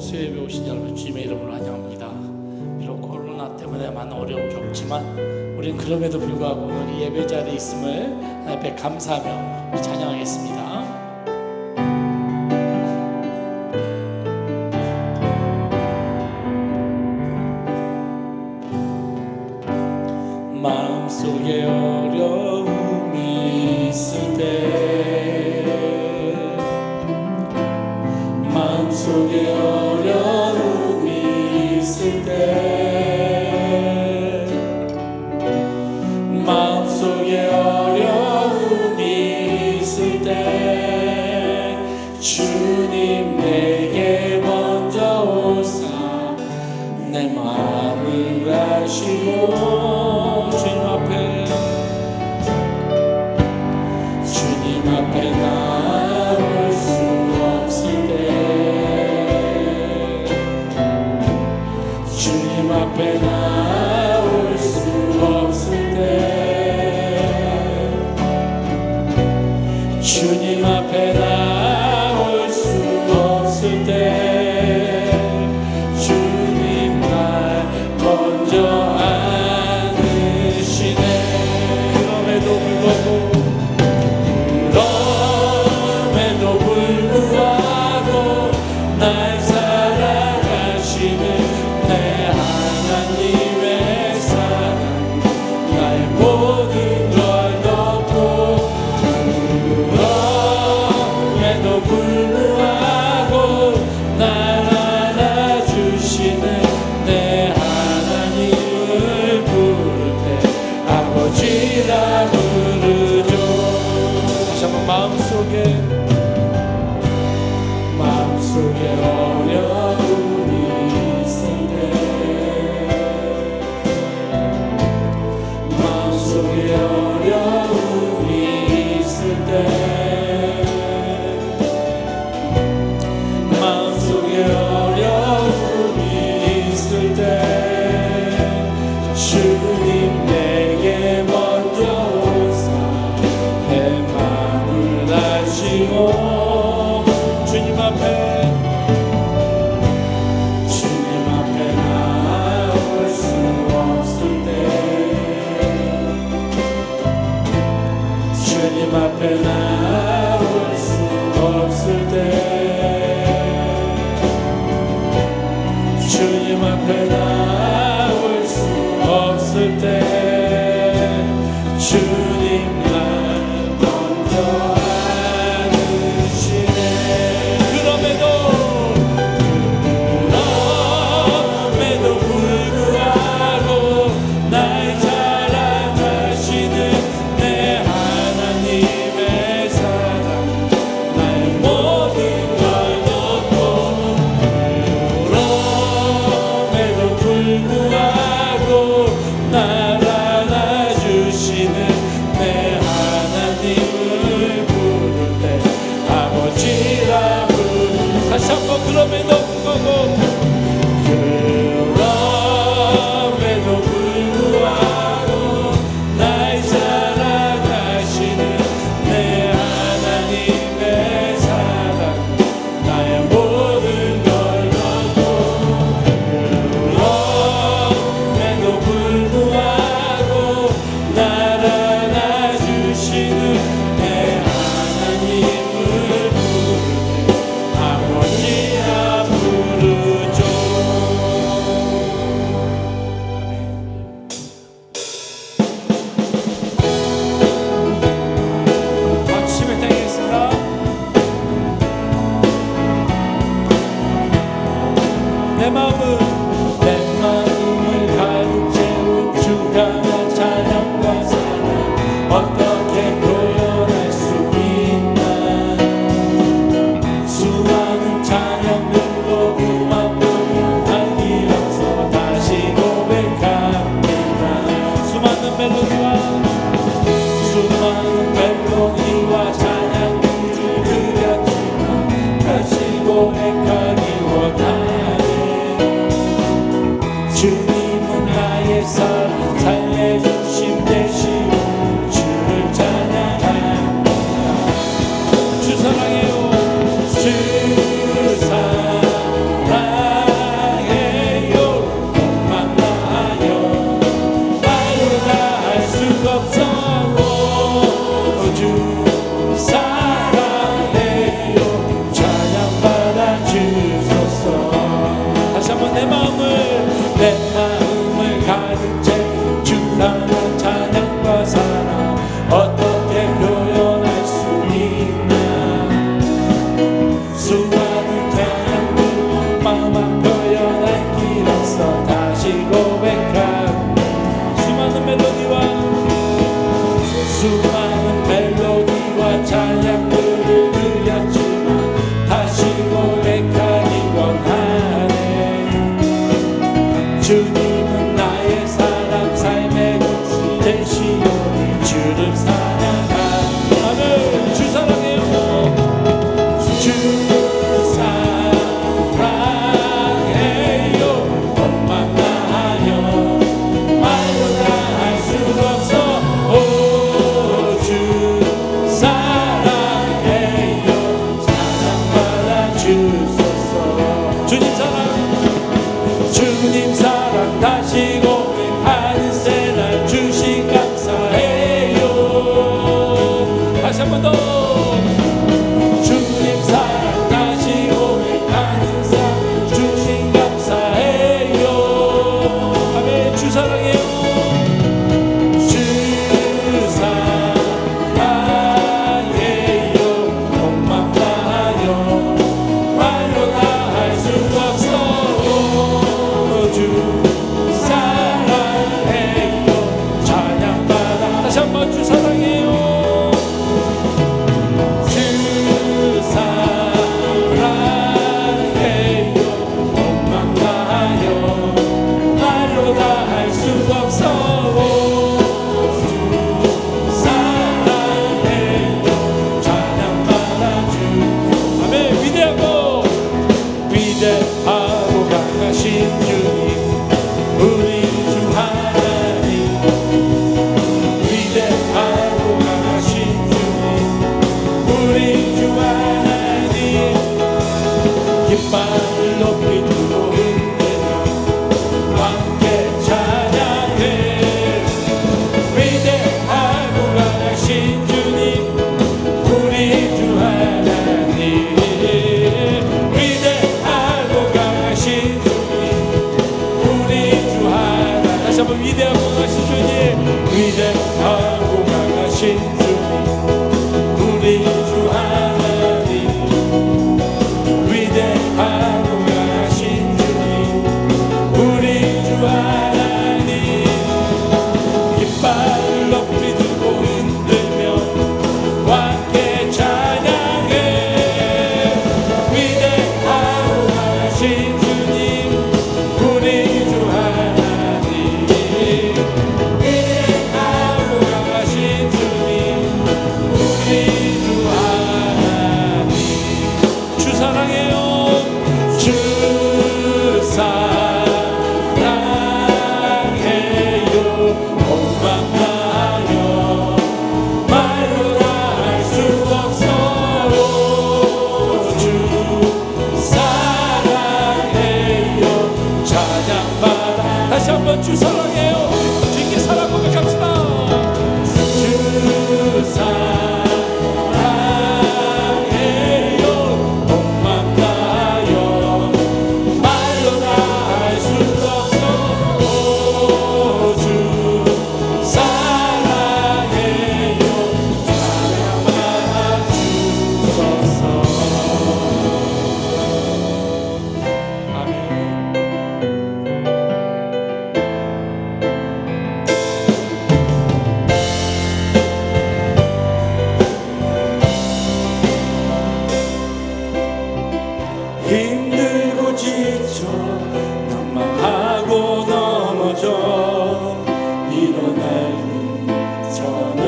수요예배 오신 여러분 주님의 이름으로 환영합니다. 비록 코로나 때문에 많은 어려움을 겪지만 우리는 그럼에도 불구하고 오늘 이 예배 자리에 있음을 하나님 앞에 감사하며 우리 찬양하겠습니다. 마음속에 어려움이 있을 때, 마음속에 어려움이 있을 때, 마음속에 어려움이 있을 때 주님 내게 먼저 오사 내 마음을 아시고 주님 앞에 나올 수 없을 때, 주님 앞에 나올 수 없을 때, 주님 앞에 나올 수 없을 때 주님 날 먼저 안으시네. 그럼에도 불구하고 날 사랑하시는 내 하나님의 사랑 나의 모든 걸 덮고, 그럼에도 불구하고 날 안아주시는 내 하나님을 부를 때 아버지라 부르죠. 다시 한번 마음속에 어려움이 있을 때, 마음속에 어려움이 있을 때, 마음속에 어려움이 있을 때 주님 내게 먼저 오사 내 마음을 아시고 주님 앞에 나올 수 없을 때, 주님 앞에 나올 수 없을 때, 주님 앞에 나올 수 없을 때 주님 날 먼저 안으시네. 그럼에도 불구하고 날 사랑하시는 내 하나님의 사랑 나의 모든 걸 덮고, 그럼에도 불구하고 날 안아주시는 내 하나님을 부를 때 아버지라 부르. 다시 한번 그럼에도 불구하고 날 사랑하시는 내 하나님의 사랑 나의 모든 걸 덮고, 그럼에도 불구하고 날 안아주시는 내 하나님을 부를 때 아버지라 부르죠. 박수치며 찬양하겠습니다. 내 마음을 가득 채운 주간의 찬양과 사랑 어떻게 표현할 수 있나. 수많은 찬양들로 그만두면 한이 없어 다시 고백합니다. 수많은 멜로디와 찬양들을 드렸지만 다시 고백하기 원하네. 주님은 나의 삶을 살려주심 되시고 주를 찬양합니다. 주 사랑해요. 주 사랑 내 마음을 가득 채 주라는 찬양과 사랑 어떻게 표현할 수 있나. 수많은 태양들 마음만 표현할 길 없어 다시 고백한 수많은 멜로디와 찬양들을 드렸지만 다시 고백하기 원하네. 주님은 나의 사랑 삶의 곳이 되시오니 주를 사랑하네. 아멘. 주 사랑해요. 주 사랑해요. 엄마 나요 말로 다 할 수 없어. 오 주 사랑해요. 사랑받아 주소서. 주님 사랑 다시 고백하는 새날 주신 감사해요. 다시 한 번 더. 주님 사랑 다시 고백하는 새날 주신 감사해요. 아멘. 주 사랑해요. 주 사랑해요. 고맙다요 말로 다 할 수 없어. 주 사랑해요. 찬양받아. 다시 한번 주 사랑해요. 주 사랑해요. 고맙다요 말로 다 할 수 없어. 주 사랑해요. 찬양받아 주. 아멘. 위대하고 강하신 주님 우리 주 하나님. 위대하고 강하신 주님 우리 주 하나님. 깃발을 높이 들고 흔들며 함께 찬양해. 위대하고 강하신 주님 우리 주 하나님. 위대하고 강하신 주님 우리 주 하나님. 다시 한번 위대하고 강하신 주님. 위대하고 강하신 주님 우리 주 하나님. 위대하고 강하신 주님 우리 주 하나님. 깃발을 높이 들고 흔들며 함께 찬양해. 위대하고 강하신 주님 우리 주 하나님. 위대하고 강하신 주님 우리 주 하나님. 주 사랑해요. 주 사랑해요. 고맙다요 말로 다 할 수 없어. 주 사랑해요. 찬양받아. 다시 한번 주 사랑해요. 주님께 사랑 고백합시다. 주 사랑해요. 고맙다요 말로 다 할 수 없어. 주 사랑해요. 찬양받아 주소서. 아멘. 힘들고 지쳐 낭만하고 넘어져 일어날 일 전혀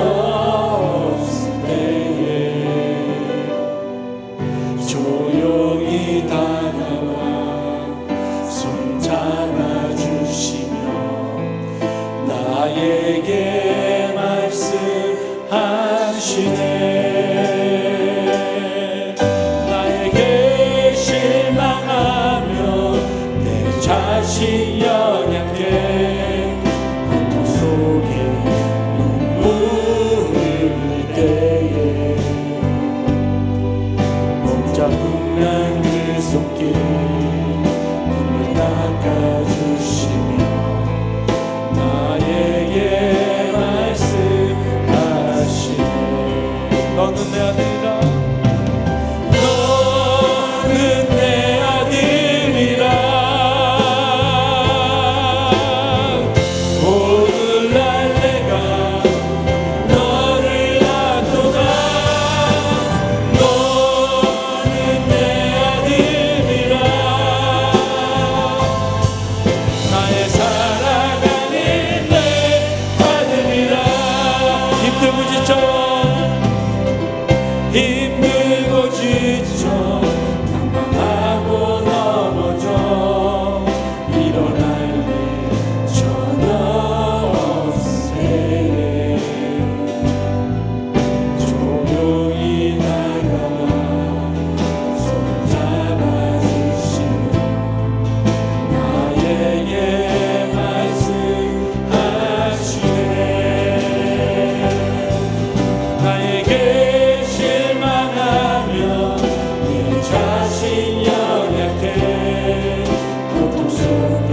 없을 때에 조용히 다가와 손 잡아주시며 나에게 말씀하시네. 나에게 실망하며 내 자신 연약해 고통 속에 눈물을 흘릴 때에 복잡한 그 손길 눈물 닦아 닦아주시며 나에게 말씀하시네. 너는 내 아들이라. 너는 내 아들이라. 오늘날 내가 너를 낳도다. 너는 내 아들이라. 나의 사랑하는 내 아들이라. 힘들고 지쳐 낭망하고 넘어져 일어날 일 전혀 없으세. 조용히 다가와 손잡아주시며 나에게 말씀하시네. 나에게 실망하며 내 자신 연약해 고통 속에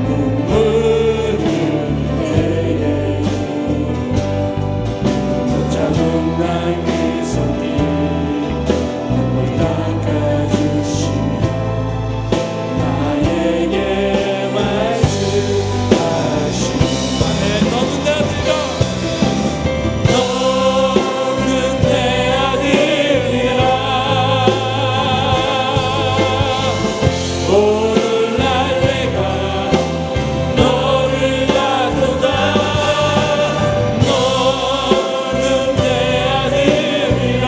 눈물을 흘릴 못 잡은 나의 손길 눈물 닦아주시며 나에게 말씀하시네. 너는 내 아들이라. 너는 내 아들이라. 오늘날 내가 너를 낳도다. 너는 내 아들이라.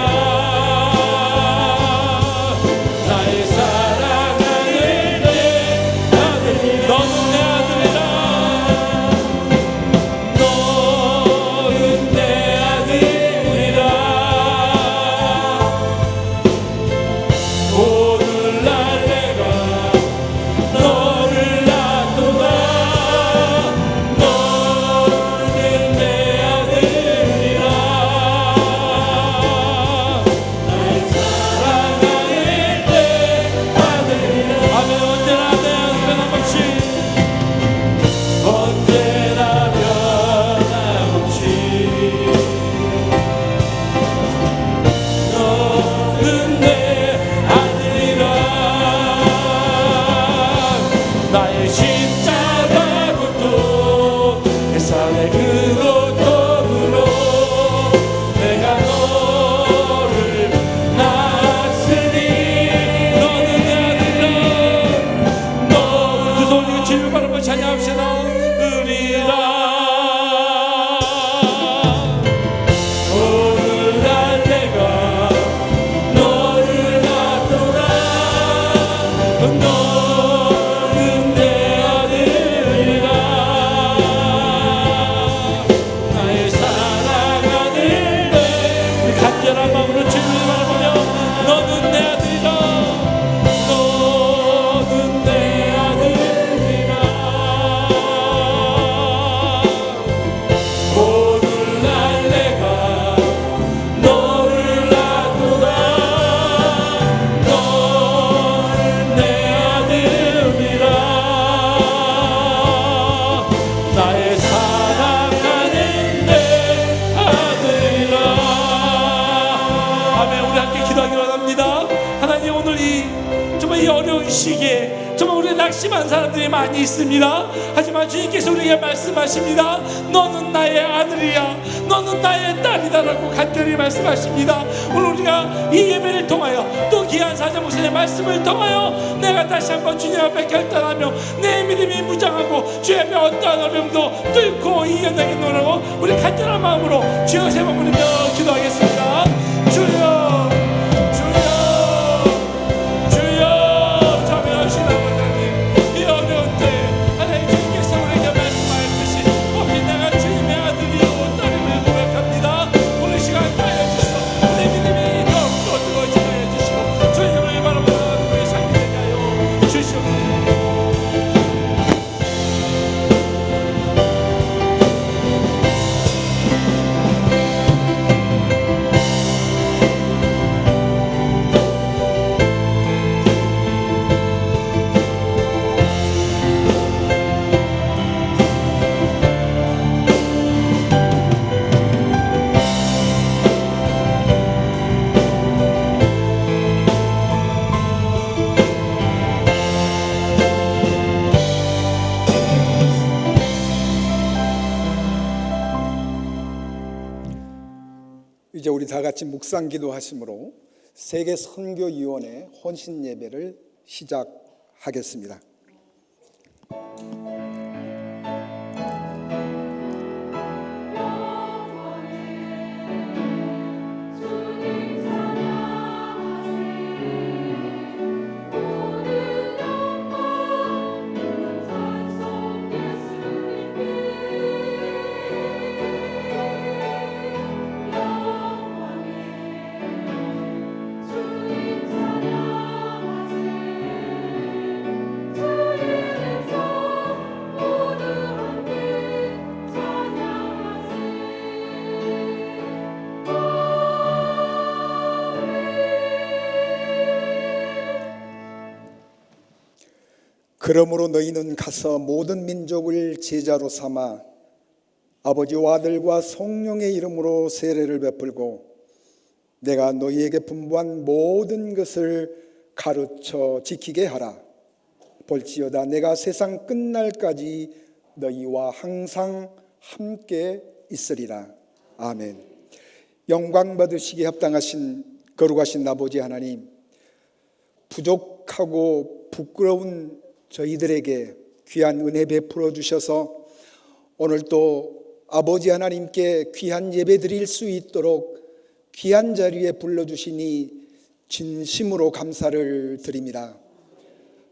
나의 사랑하는 내 아들이라. 너는 내 아들이라. 너는 내 아들이라. 오늘날 내가 너를 낳도다. 너는 내 아들이라. 나의 사랑하는 내 아들이라. 아멘. 언제나 내 변함없이 언제나 변함없이 너는 내 아들이라. 나의 십자가 고통 내 삶의 그 고통으로 내가 너를 낳았으니 너는 내 아들이라. 너 두 손 올리고 주님을 바라보고 찬양합시다. 으리라. 오늘날 내가 너를 낳도다. 너는 내 아들이라. 나의 사랑하는 내 우리 간절한 마음으로 주님을 바라보며 너는 내 아들이라. 너는 내 아들이라. 오늘날 내가 너를 낳도다. 너는 내 아들이라. 나의 사랑하는 내 아들이라. 아멘. 우리 함께 기도하기 원합니다. 하나님, 오늘 정말 이 어려운 시기에 정말 우리 낙심한 사람들이 많이 있습니다. 하지만 주님께서 우리에게 말씀하십니다. 너는 나의 아들이야. 너는 나의 딸이다라고 간절히 말씀하십니다. 오늘 우리가 이 예배를 통하여 또 귀한 사자 목사님의 말씀을 통하여 내가 다시 한번 주님 앞에 결단하며 내 믿음이 무장하고 주의 앞에 어떠한 어려움도 뚫고 이겨내게 노라고 우리 간절한 마음으로 주여 세 번 부르며 기도하겠습니다. 주여 주여 주여. 자비하신 아버지, 이 어려운 때 하나님 주님께서 우리에게 말씀하였듯이 오직 내가 주님의 아들이요 딸임을 고백합니다. 오늘 시간 다해 주시고 내 믿음이 더욱더 뜨거워지게 해 주시고 주님을 바라보는 우리 삶이 되게 하여 주시옵소서. 이제 우리 다 같이 묵상 기도하심으로 세계 선교위원회 헌신 예배를 시작하겠습니다. 그러므로 너희는 가서 모든 민족을 제자로 삼아 아버지와 아들과 성령의 이름으로 세례를 베풀고 내가 너희에게 분부한 모든 것을 가르쳐 지키게 하라. 볼지어다 내가 세상 끝날까지 너희와 항상 함께 있으리라. 아멘. 영광 받으시기에 합당하신 거룩하신 아버지 하나님, 부족하고 부끄러운 저희들에게 귀한 은혜 베풀어 주셔서 오늘 또 아버지 하나님께 귀한 예배 드릴 수 있도록 귀한 자리에 불러주시니 진심으로 감사를 드립니다.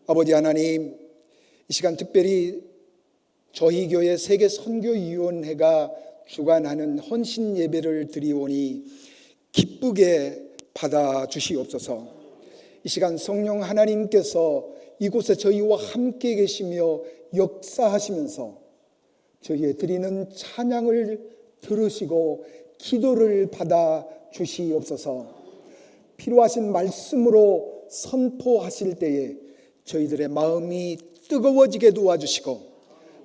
아버지 하나님, 이 시간 특별히 저희 교회 세계 선교위원회가 주관하는 헌신 예배를 드리오니 기쁘게 받아주시옵소서. 이 시간 성령 하나님께서 이곳에 저희와 함께 계시며 역사하시면서 저희의 드리는 찬양을 들으시고 기도를 받아 주시옵소서. 필요하신 말씀으로 선포하실 때에 저희들의 마음이 뜨거워지게 도와주시고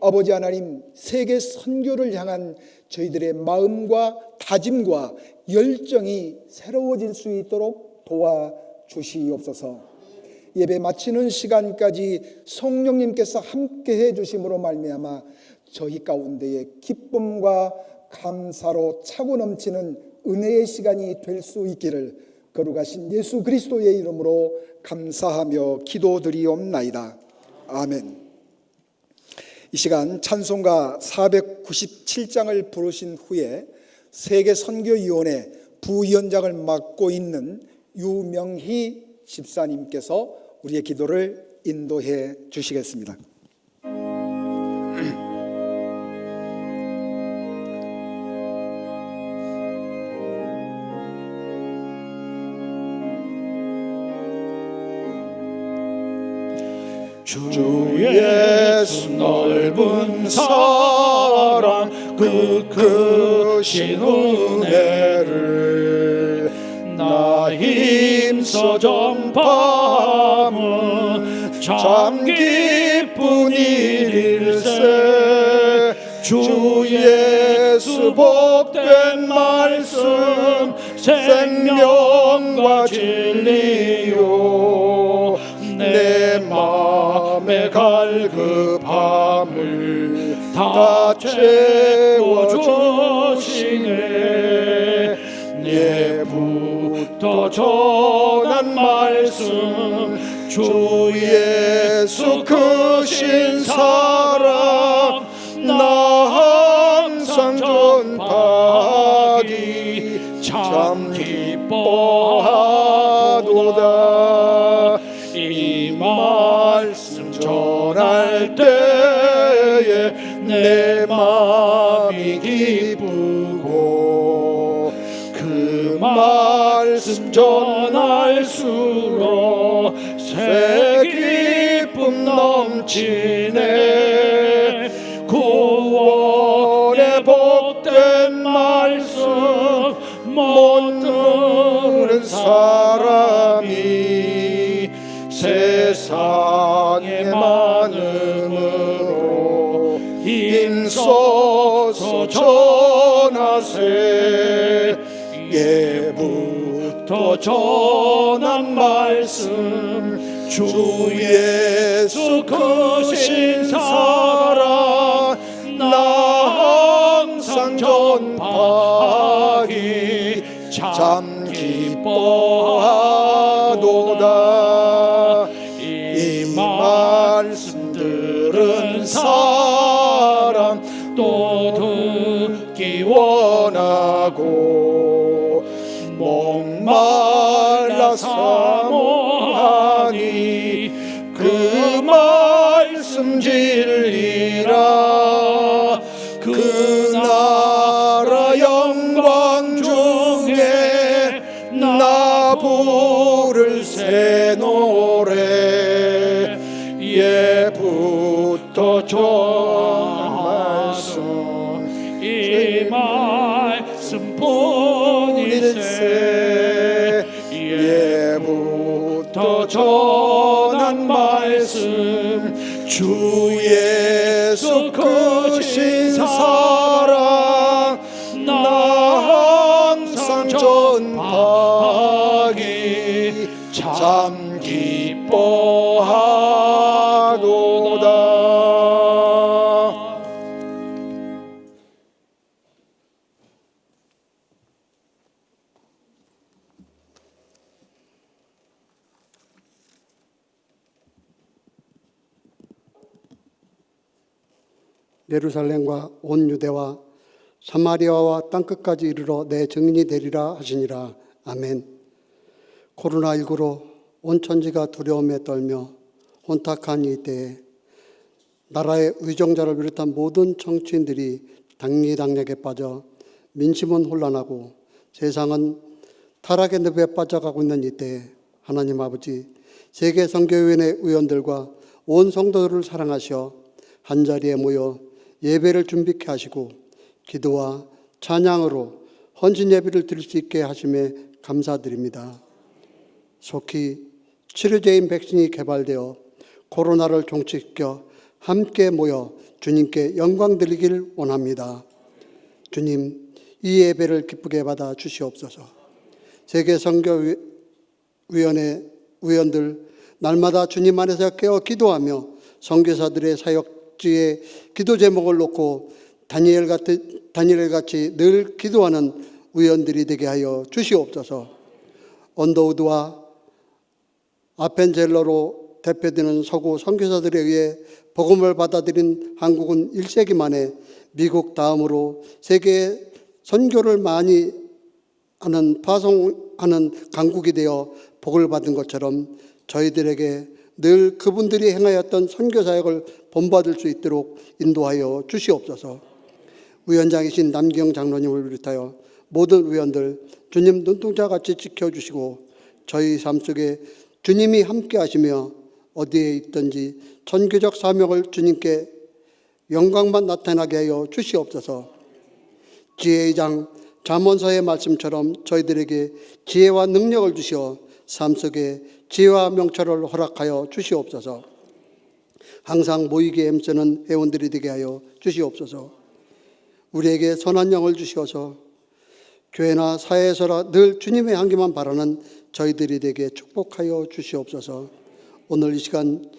아버지 하나님, 세계 선교를 향한 저희들의 마음과 다짐과 열정이 새로워질 수 있도록 도와주시옵소서. 예배 마치는 시간까지 성령님께서 함께해 주심으로 말미암아 저희 가운데에 기쁨과 감사로 차고 넘치는 은혜의 시간이 될 수 있기를 거룩하신 예수 그리스도의 이름으로 감사하며 기도드리옵나이다. 아멘. 이 시간 찬송가 497장을 부르신 후에 세계 선교위원회 부위원장을 맡고 있는 유명희 집사님께서 우리의 기도를 인도해 주시겠습니다. 주 예수 넓은 사랑 그 크신 은혜를 나 힘써 전파함은 참 기쁜 일일세. 주 예수 복된 말씀 생명과 진리요 내 맘의 갈급함을 다 채워주시네. 예부터 전한 말씀 주 예수 크신 사랑 나 항상 전파하기 참 기뻐하도다. 이 말씀 전할 때에 내 마음이 기쁘고 그 말씀 전할수록 새 기쁨 넘치네. 구원의 복된 말씀 못 들은 사람이 세상에 많음으로 인서서 전하세. 예부터 전한 말씀 주 예수 크신 사랑 나 항상 전파하기 참 참 기뻐하도다. 이 말씀 들은 사람 또 듣기 원하고 목말라 사모하니 그 말씀 진리라. 그 나라 영광 중에 나 부를 새 노래 예부터 좋은 말씀 이 말씀 뿐일세. 예부터 전한 말씀 주 예수 크신 사랑 나 항상 전파하기 참 기뻐하도다. 예루살렘과 온 유대와 사마리아와 땅끝까지 이르러 내 증인이 되리라 하시니라. 아멘. 코로나19로 온 천지가 두려움에 떨며 혼탁한 이 때에 나라의 의정자를 비롯한 모든 정치인들이 당리당략에 빠져 민심은 혼란하고 세상은 타락의 늪에 빠져가고 있는 이때에 하나님 아버지 세계선교위원회 의원들과 온 성도들을 사랑하셔 한자리에 모여 예배를 준비케 하시고 기도와 찬양으로 헌신 예배를 드릴 수 있게 하심에 감사드립니다. 속히 치료제인 백신이 개발되어 코로나를 종식시켜 함께 모여 주님께 영광 드리길 원합니다. 주님, 이 예배를 기쁘게 받아 주시옵소서. 세계선교위원회 의원들 날마다 주님 안에서 깨어 기도하며 선교사들의 사역지에 기도 제목을 놓고 다니엘같이 늘 기도하는 의원들이 되게 하여 주시옵소서. 언더우드와 아펜젤러로 대표되는 서구 선교사들에 의해 복음을 받아들인 한국은 1세기 만에 미국 다음으로 세계에 선교를 많이 하는 파송하는 강국이 되어 복을 받은 것처럼 저희들에게 늘 그분들이 행하였던 선교 사역을 본받을 수 있도록 인도하여 주시옵소서. 위원장이신 남기영 장로님을 비롯하여 모든 위원들 주님 눈동자같이 지켜주시고 저희 삶 속에 주님이 함께 하시며 어디에 있든지 선교적 사명을 주님께 영광만 나타나게 하여 주시옵소서. 지혜의 장 잠언서의 말씀처럼 저희들에게 지혜와 능력을 주시어 삶 속에 지혜와 명철을 허락하여 주시옵소서. 항상 모이기에 힘쓰는 회원들이 되게 하여 주시옵소서. 우리에게 선한 영을 주시어서 교회나 사회에서라 늘 주님의 향기만 바라는 저희들이 되게 축복하여 주시옵소서. 오늘 이 시간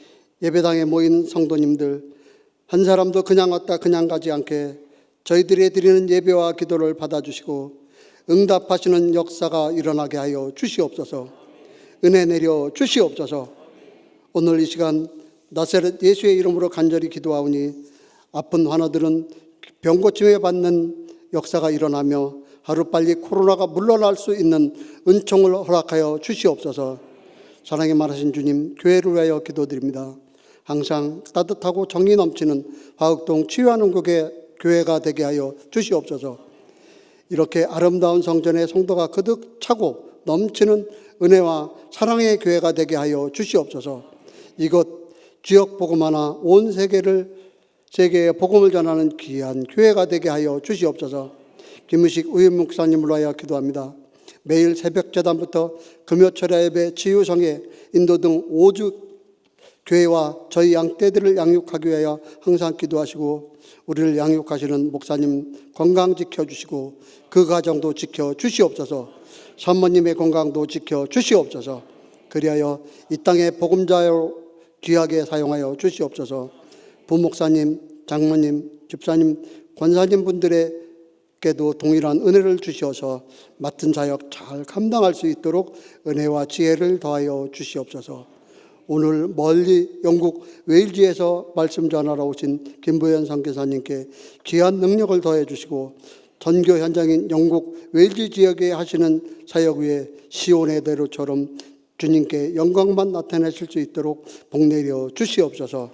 예배당에 모인 성도님들 한 사람도 그냥 왔다 그냥 가지 않게 저희들이 드리는 예배와 기도를 받아주시고 응답하시는 역사가 일어나게 하여 주시옵소서. 은혜 내려 주시옵소서. 오늘 이 시간 나사렛 예수의 이름으로 간절히 기도하오니 아픈 환우들은 병고침에 받는 역사가 일어나며 하루빨리 코로나가 물러날 수 있는 은총을 허락하여 주시옵소서. 사랑에 말하신 주님, 교회를 위하여 기도드립니다. 항상 따뜻하고 정이 넘치는 화흑동 치유하는국의 교회가 되게 하여 주시옵소서. 이렇게 아름다운 성전에 성도가 그득 차고 넘치는 은혜와 사랑의 교회가 되게 하여 주시옵소서. 이곳 지역 복음 하나 온 세계에 복음을 전하는 귀한 교회가 되게 하여 주시옵소서. 김의식 의원 목사님을 위하여 기도합니다. 매일 새벽 제단부터 금요철야 예배, 치유성회, 인도 등 5주 교회와 저희 양떼들을 양육하기 위하여 항상 기도하시고 우리를 양육하시는 목사님 건강 지켜주시고 그 가정도 지켜주시옵소서. 사모님의 건강도 지켜주시옵소서. 그리하여 이 땅의 복음자로 귀하게 사용하여 주시옵소서. 부목사님, 장모님, 집사님, 권사님 분들의 께도 동일한 은혜를 주시어서 맡은 사역 잘 감당할 수 있도록 은혜와 지혜를 더하여 주시옵소서. 오늘 멀리 영국 웨일즈에서 말씀 전하러 오신 김부연 선교사님께 귀한 능력을 더해 주시고 전교 현장인 영국 웨일즈 지역에 하시는 사역 위에 시온의 대로처럼 주님께 영광만 나타내실 수 있도록 복내려 주시옵소서.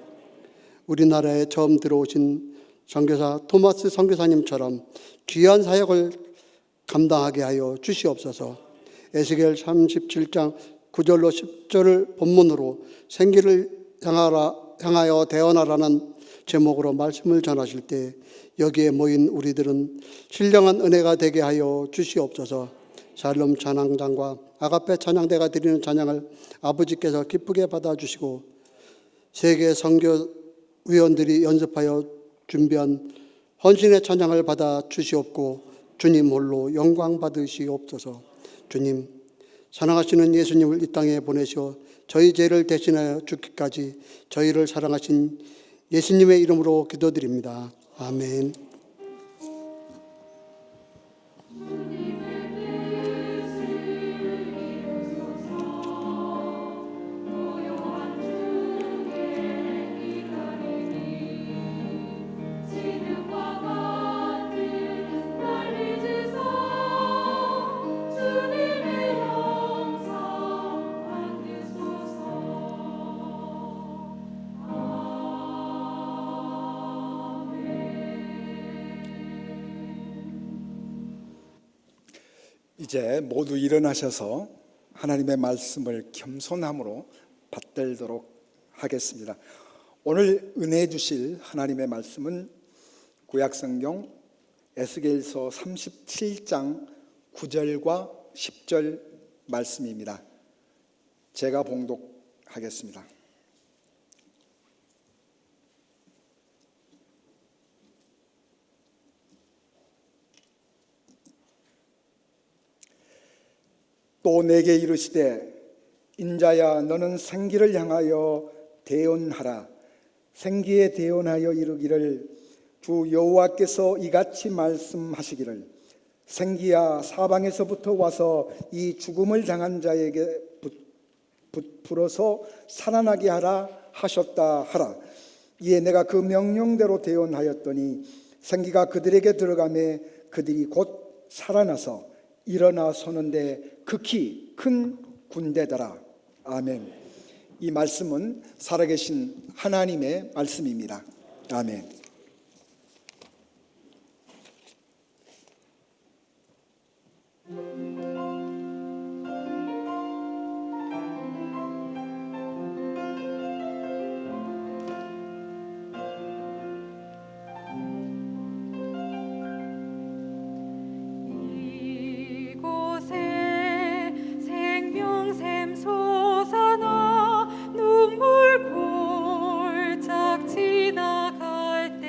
우리나라에 처음 들어오신 선교사 토마스 선교사님처럼 귀한 사역을 감당하게 하여 주시옵소서. 에스겔 37장 9절로 10절을 본문으로 생기를 향하여 대언하라는 제목으로 말씀을 전하실 때 여기에 모인 우리들은 신령한 은혜가 되게 하여 주시옵소서. 샬롬 찬양단과 아가페 찬양대가 드리는 찬양을 아버지께서 기쁘게 받아주시고 세계 선교위원들이 연습하여 준비한 헌신의 찬양을 받아 주시옵고 주님 홀로 영광 받으시옵소서. 주님, 사랑하시는 예수님을 이 땅에 보내시어 저희 죄를 대신하여 죽기까지 저희를 사랑하신 예수님의 이름으로 기도드립니다. 아멘. 이제 모두 일어나셔서 하나님의 말씀을 겸손함으로 받들도록 하겠습니다. 오늘 은혜 주실 하나님의 말씀은 구약성경 에스겔서 37장 9절과 10절 말씀입니다. 제가 봉독하겠습니다. 또 내게 이르시되 인자야 너는 생기를 향하여 대언하라. 생기에 대언하여 이르기를 주 여호와께서 이같이 말씀하시기를 생기야 사방에서부터 와서 이 죽음을 당한 자에게 부풀어서 살아나게 하라 하셨다 하라. 이에 내가 그 명령대로 대언하였더니 생기가 그들에게 들어가매 그들이 곧 살아나서 일어나 서는데 극히 큰 군대더라. 아멘. 이 말씀은 살아계신 하나님의 말씀입니다. 아멘. 샘솟아나 눈물 골짝 지나갈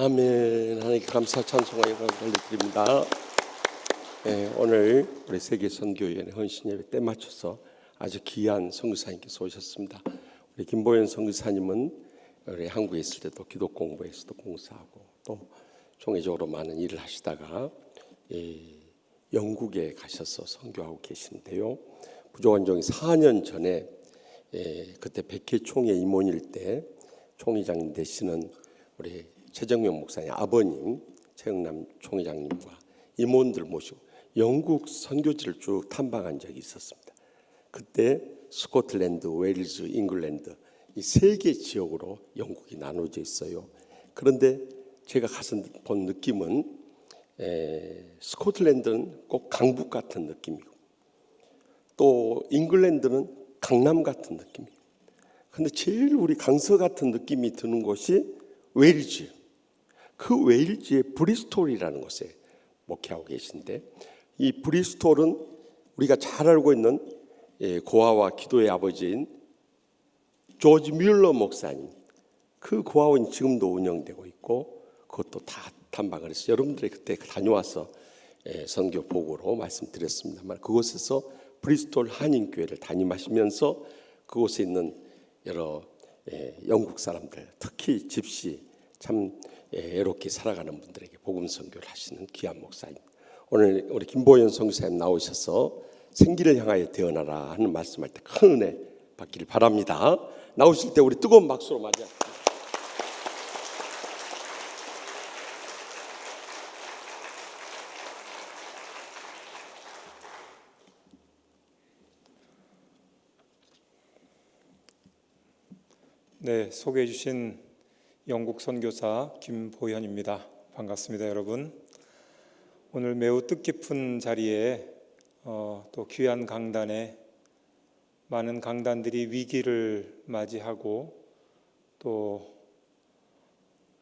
아멘. 하나님께 감사 찬송과 영광을 돌려드립니다. 오늘 우리 세계 선교위원회 헌신 예배 때 맞춰서 아주 귀한 선교사님께서 오셨습니다. 우리 김보현 선교사님은 우리 한국에 있을 때도 기독 공부에서도 봉사하고 또 총회적으로 많은 일을 하시다가 영국에 가셔서 선교하고 계시는데요. 부족원종이 4년 전에 그때 백회 총회 임원일 때 총회장님 되시는 우리 최정명 목사님 아버님 최영남 총회장님과 임원들 모시고 영국 선교지를 쭉 탐방한 적이 있었습니다. 그때 스코틀랜드, 웨일즈, 잉글랜드 이 세 개 지역으로 영국이 나눠져 있어요. 그런데 제가 가서 본 느낌은 스코틀랜드는 꼭 강북 같은 느낌이고 또 잉글랜드는 강남 같은 느낌이고 근데 제일 우리 강서 같은 느낌이 드는 곳이 웨일즈. 그 웨일즈의 브리스톨이라는 곳에 목회하고 계신데 이 브리스톨은 우리가 잘 알고 있는 고아와 기도의 아버지인 조지 뮬러 목사님 그 고아원이 지금도 운영되고 있고 그것도 다 탐방을 해서 여러분들이 그때 다녀와서 선교 보고로 말씀드렸습니다만 그곳에서 브리스톨 한인교회를 담임하시면서 그곳에 있는 여러 영국 사람들 특히 집시 참 애롭게 살아가는 분들에게 복음 선교를 하시는 귀한 목사님. 오늘 우리 김보현 선교사님 나오셔서 생기를 향하여 태어나라 하는 말씀할 때 큰 은혜 받기를 바랍니다. 나오실 때 우리 뜨거운 박수로 맞이합니다. 네, 소개해 주신 영국 선교사 김보현입니다. 반갑습니다, 여러분. 오늘 매우 뜻깊은 자리에 또 귀한 강단에 많은 강단들이 위기를 맞이하고 또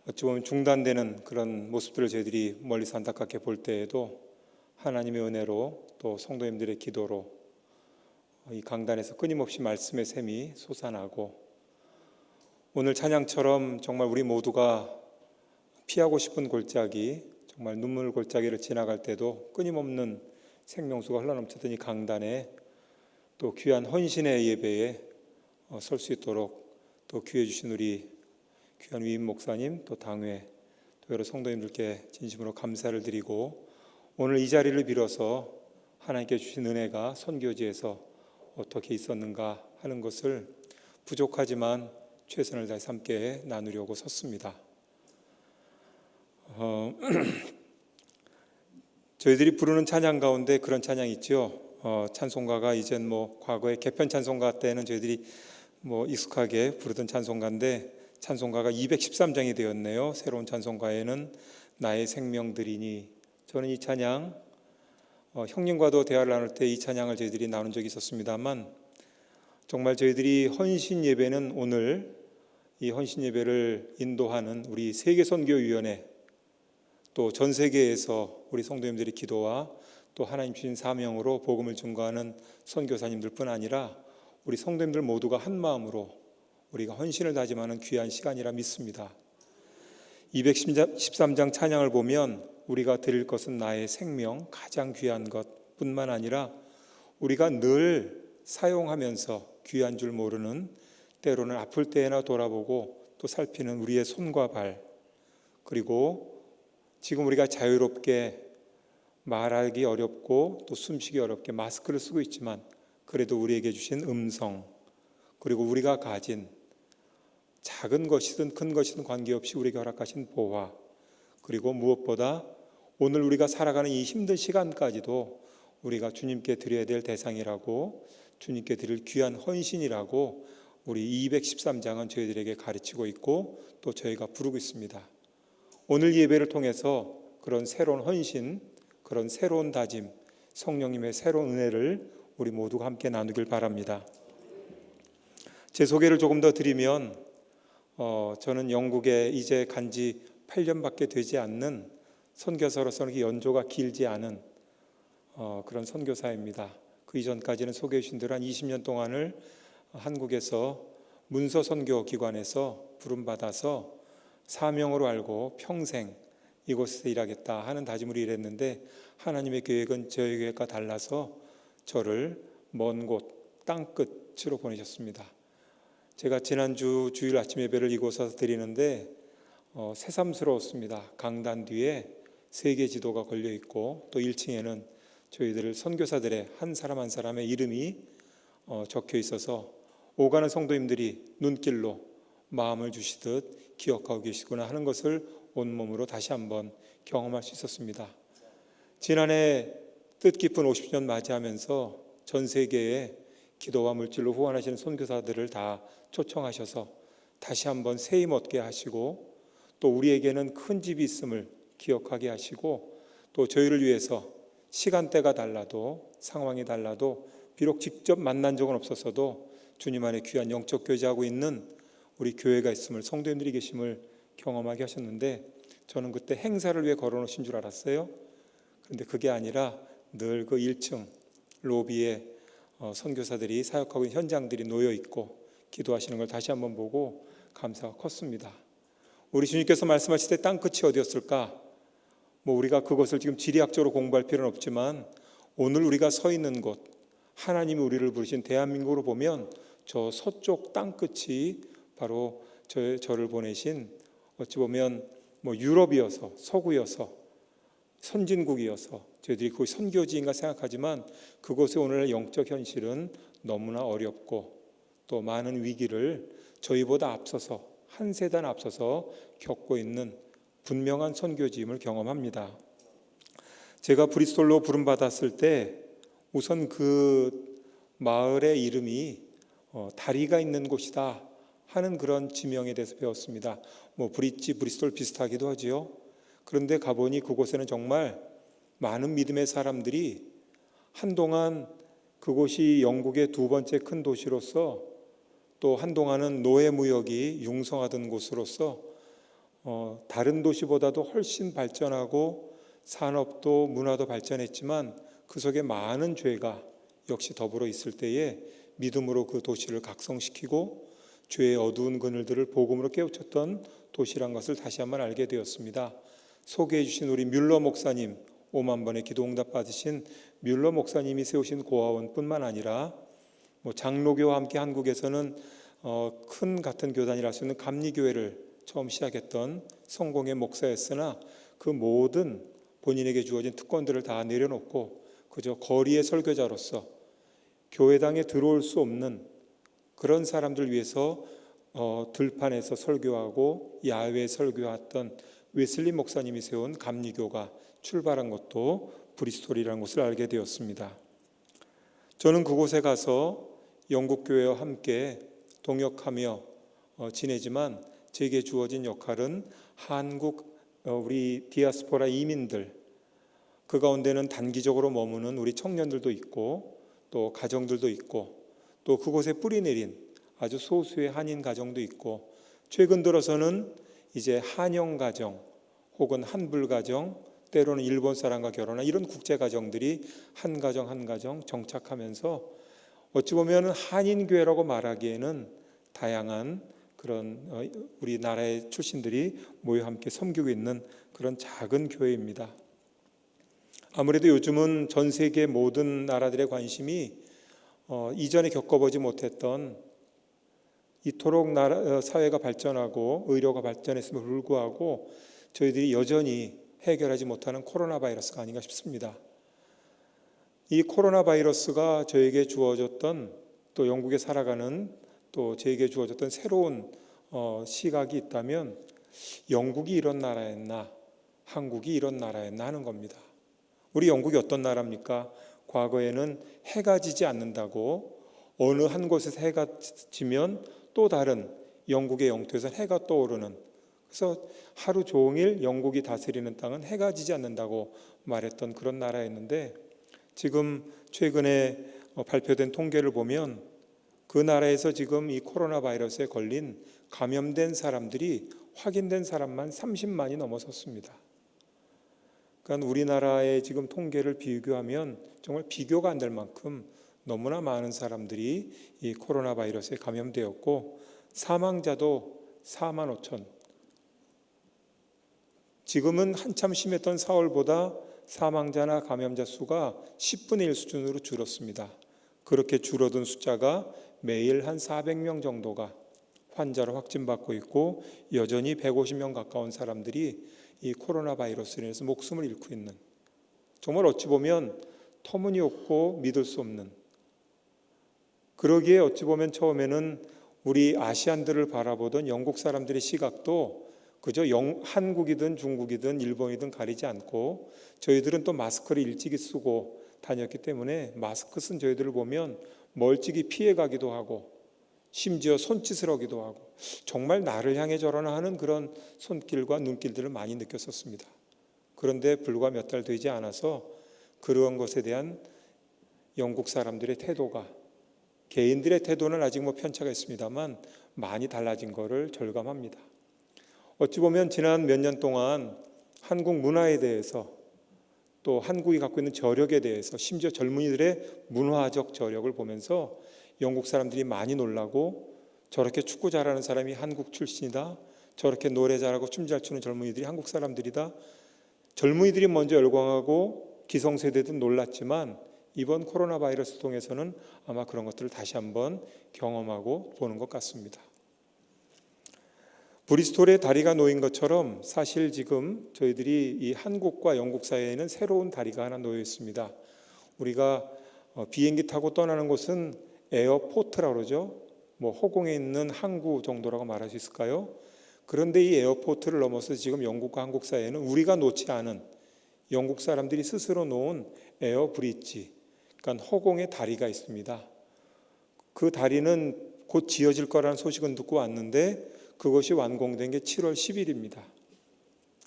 어찌 보면 중단되는 그런 모습들을 저희들이 멀리서 안타깝게 볼 때에도 하나님의 은혜로 또 성도님들의 기도로 이 강단에서 끊임없이 말씀의 샘이 솟아나고 오늘 찬양처럼 정말 우리 모두가 피하고 싶은 골짜기, 정말 눈물 골짜기를 지나갈 때도 끊임없는 생명수가 흘러넘치던 이 강단에 또 귀한 헌신의 예배에 설 수 있도록 또 기회 주신 우리 귀한 위임 목사님 또 당회 또 여러 성도님들께 진심으로 감사를 드리고 오늘 이 자리를 빌어서 하나님께 주신 은혜가 선교지에서 어떻게 있었는가 하는 것을 부족하지만 최선을 다해서 함께 나누려고 섰습니다. 저희들이 부르는 찬양 가운데 그런 찬양이 있죠. 찬송가가 이젠 과거에 개편 찬송가 때는 저희들이 익숙하게 부르던 찬송가인데 찬송가가 213장이 되었네요. 새로운 찬송가에는 나의 생명들이니 저는 이 찬양 형님과도 대화를 나눌 때 이 찬양을 저희들이 나눈 적이 있었습니다만 정말 저희들이 헌신 예배는 오늘 이 헌신 예배를 인도하는 우리 세계선교위원회 또 전 세계에서 우리 성도님들의 기도와 또 하나님 주신 사명으로 복음을 증거하는 선교사님들뿐 아니라 우리 성도님들 모두가 한 마음으로 우리가 헌신을 다짐하는 귀한 시간이라 믿습니다. 213장 찬양을 보면 우리가 드릴 것은 나의 생명 가장 귀한 것뿐만 아니라 우리가 늘 사용하면서 귀한 줄 모르는 때로는 아플 때나 돌아보고 또 살피는 우리의 손과 발 그리고 지금 우리가 자유롭게 말하기 어렵고 또 숨쉬기 어렵게 마스크를 쓰고 있지만 그래도 우리에게 주신 음성 그리고 우리가 가진 작은 것이든 큰 것이든 관계없이 우리에게 허락하신 보화 그리고 무엇보다 오늘 우리가 살아가는 이 힘든 시간까지도 우리가 주님께 드려야 될 대상이라고 주님께 드릴 귀한 헌신이라고 우리 213장은 저희들에게 가르치고 있고 또 저희가 부르고 있습니다. 오늘 예배를 통해서 그런 새로운 헌신, 그런 새로운 다짐, 성령님의 새로운 은혜를 우리 모두가 함께 나누길 바랍니다. 제 소개를 조금 더 드리면 저는 영국에 이제 간지 8년밖에 되지 않는 선교사로서는 연조가 길지 않은 그런 선교사입니다. 그 이전까지는 소개해 주신 대로 한 20년 동안을 한국에서 문서 선교 기관에서 부름받아서 사명으로 알고 평생 이곳에서 일하겠다 하는 다짐으로 일했는데 하나님의 계획은 저의 계획과 달라서 저를 먼 곳 땅끝으로 보내셨습니다. 제가 지난주 주일 아침 예배를 이곳에서 드리는데 새삼스러웠습니다. 강단 뒤에 세계 지도가 걸려 있고 또 1층에는 저희들 선교사들의 한 사람 한 사람의 이름이 적혀 있어서 오가는 성도님들이 눈길로 마음을 주시듯 기억하고 계시구나 하는 것을 온몸으로 다시 한번 경험할 수 있었습니다. 지난해 뜻깊은 50년 맞이하면서 전 세계에 기도와 물질로 후원하시는 선교사들을 다 초청하셔서 다시 한번 세임 얻게 하시고 또 우리에게는 큰 집이 있음을 기억하게 하시고 또 저희를 위해서 시간대가 달라도 상황이 달라도 비록 직접 만난 적은 없었어도 주님 안에 귀한 영적 교제하고 있는 우리 교회가 있음을, 성도님들이 계심을 경험하게 하셨는데 저는 그때 행사를 위해 걸어놓으신 줄 알았어요. 그런데 그게 아니라 늘 그 1층 로비에 선교사들이 사역하고 있는 현장들이 놓여 있고 기도하시는 걸 다시 한번 보고 감사가 컸습니다. 우리 주님께서 말씀하실 때 땅끝이 어디였을까? 우리가 그것을 지금 지리학적으로 공부할 필요는 없지만 오늘 우리가 서 있는 곳, 하나님이 우리를 부르신 대한민국으로 보면 저 서쪽 땅끝이 바로 저를 보내신 어찌 보면 유럽이어서 서구여서 선진국이어서 저희들이 거기 선교지인가 생각하지만 그곳의 오늘날 영적 현실은 너무나 어렵고 또 많은 위기를 저희보다 앞서서 한 세단 앞서서 겪고 있는 분명한 선교지임을 경험합니다. 제가 브리스톨로 부름받았을 때 우선 그 마을의 이름이 다리가 있는 곳이다 하는 그런 지명에 대해서 배웠습니다. 브릿지, 브리스톨 비슷하기도 하지요. 그런데 가보니 그곳에는 정말 많은 믿음의 사람들이 한동안 그곳이 영국의 두 번째 큰 도시로서 또 한동안은 노예무역이 융성하던 곳으로서 다른 도시보다도 훨씬 발전하고 산업도 문화도 발전했지만 그 속에 많은 죄가 역시 더불어 있을 때에 믿음으로 그 도시를 각성시키고 죄의 어두운 그늘들을 복음으로 깨우쳤던 도시란 것을 다시 한번 알게 되었습니다. 소개해 주신 우리 뮬러 목사님, 5만 번의 기도 응답 받으신 뮬러 목사님이 세우신 고아원뿐만 아니라 장로교와 함께 한국에서는 큰 같은 교단이라 할 수 있는 감리교회를 처음 시작했던 성공의 목사였으나 그 모든 본인에게 주어진 특권들을 다 내려놓고 그저 거리의 설교자로서 교회당에 들어올 수 없는 그런 사람들 위해서 들판에서 설교하고 야외 설교했던 웨슬리 목사님이 세운 감리교가 출발한 것도 브리스톨이라는 곳을 알게 되었습니다. 저는 그곳에 가서 영국 교회와 함께 동역하며 지내지만 제게 주어진 역할은 한국 우리 디아스포라 이민들 그 가운데는 단기적으로 머무는 우리 청년들도 있고 또 가정들도 있고 또 그곳에 뿌리 내린 아주 소수의 한인 가정도 있고 최근 들어서는 이제 한영 가정 혹은 한불 가정 때로는 일본 사람과 결혼한 이런 국제 가정들이 한 가정 한 가정 정착하면서 어찌 보면 한인교회라고 말하기에는 다양한 그런 우리나라의 출신들이 모여 함께 섬기고 있는 그런 작은 교회입니다. 아무래도 요즘은 전 세계 모든 나라들의 관심이 이전에 겪어보지 못했던 이토록 사회가 발전하고 의료가 발전했음에도 불구하고 저희들이 여전히 해결하지 못하는 코로나 바이러스가 아닌가 싶습니다. 이 코로나 바이러스가 저에게 주어졌던 또 영국에 살아가는 또 저에게 주어졌던 새로운 시각이 있다면 영국이 이런 나라였나 한국이 이런 나라였나 하는 겁니다. 우리 영국이 어떤 나라입니까? 과거에는 해가 지지 않는다고 어느 한 곳에서 해가 지면 또 다른 영국의 영토에서 해가 떠오르는 그래서 하루 종일 영국이 다스리는 땅은 해가 지지 않는다고 말했던 그런 나라였는데 지금 최근에 발표된 통계를 보면 그 나라에서 지금 이 코로나 바이러스에 걸린 감염된 사람들이 확인된 사람만 30만이 넘어섰습니다. 그러니까 우리나라의 지금 통계를 비교하면 정말 비교가 안 될 만큼 너무나 많은 사람들이 이 코로나 바이러스에 감염되었고 사망자도 4만 5천 지금은 한참 심했던 4월보다 사망자나 감염자 수가 10분의 1 수준으로 줄었습니다. 그렇게 줄어든 숫자가 매일 한 400명 정도가 환자로 확진받고 있고 여전히 150명 가까운 사람들이 이 코로나 바이러스로 인해서 목숨을 잃고 있는, 정말 어찌 보면 터무니없고 믿을 수 없는, 그러기에 어찌 보면 처음에는 우리 아시안들을 바라보던 영국 사람들의 시각도 그저 한국이든 중국이든 일본이든 가리지 않고 저희들은 또 마스크를 일찍이 쓰고 다녔기 때문에 마스크 쓴 저희들을 보면 멀찍이 피해가기도 하고 심지어 손짓을 하기도 하고 정말 나를 향해 저러나 하는 그런 손길과 눈길들을 많이 느꼈었습니다. 그런데 불과 몇 달 되지 않아서 그런 것에 대한 영국 사람들의 태도가, 개인들의 태도는 아직 편차가 있습니다만 많이 달라진 것을 절감합니다. 어찌 보면 지난 몇 년 동안 한국 문화에 대해서, 또 한국이 갖고 있는 저력에 대해서, 심지어 젊은이들의 문화적 저력을 보면서 영국 사람들이 많이 놀라고, 저렇게 축구 잘하는 사람이 한국 출신이다, 저렇게 노래 잘하고 춤 잘 추는 젊은이들이 한국 사람들이다, 젊은이들이 먼저 열광하고 기성세대도 놀랐지만 이번 코로나 바이러스 통해서는 아마 그런 것들을 다시 한번 경험하고 보는 것 같습니다. 브리스톨에 다리가 놓인 것처럼 사실 지금 저희들이 이 한국과 영국 사이에는 새로운 다리가 하나 놓여 있습니다. 우리가 비행기 타고 떠나는 곳은 에어포트라고 그러죠. 허공에 있는 항구 정도라고 말할 수 있을까요? 그런데 이 에어포트를 넘어서 지금 영국과 한국 사이에는 우리가 놓지 않은, 영국 사람들이 스스로 놓은 에어 브릿지, 그러니까 허공에 다리가 있습니다. 그 다리는 곧 지어질 거라는 소식은 듣고 왔는데 그것이 완공된 게 7월 10일입니다.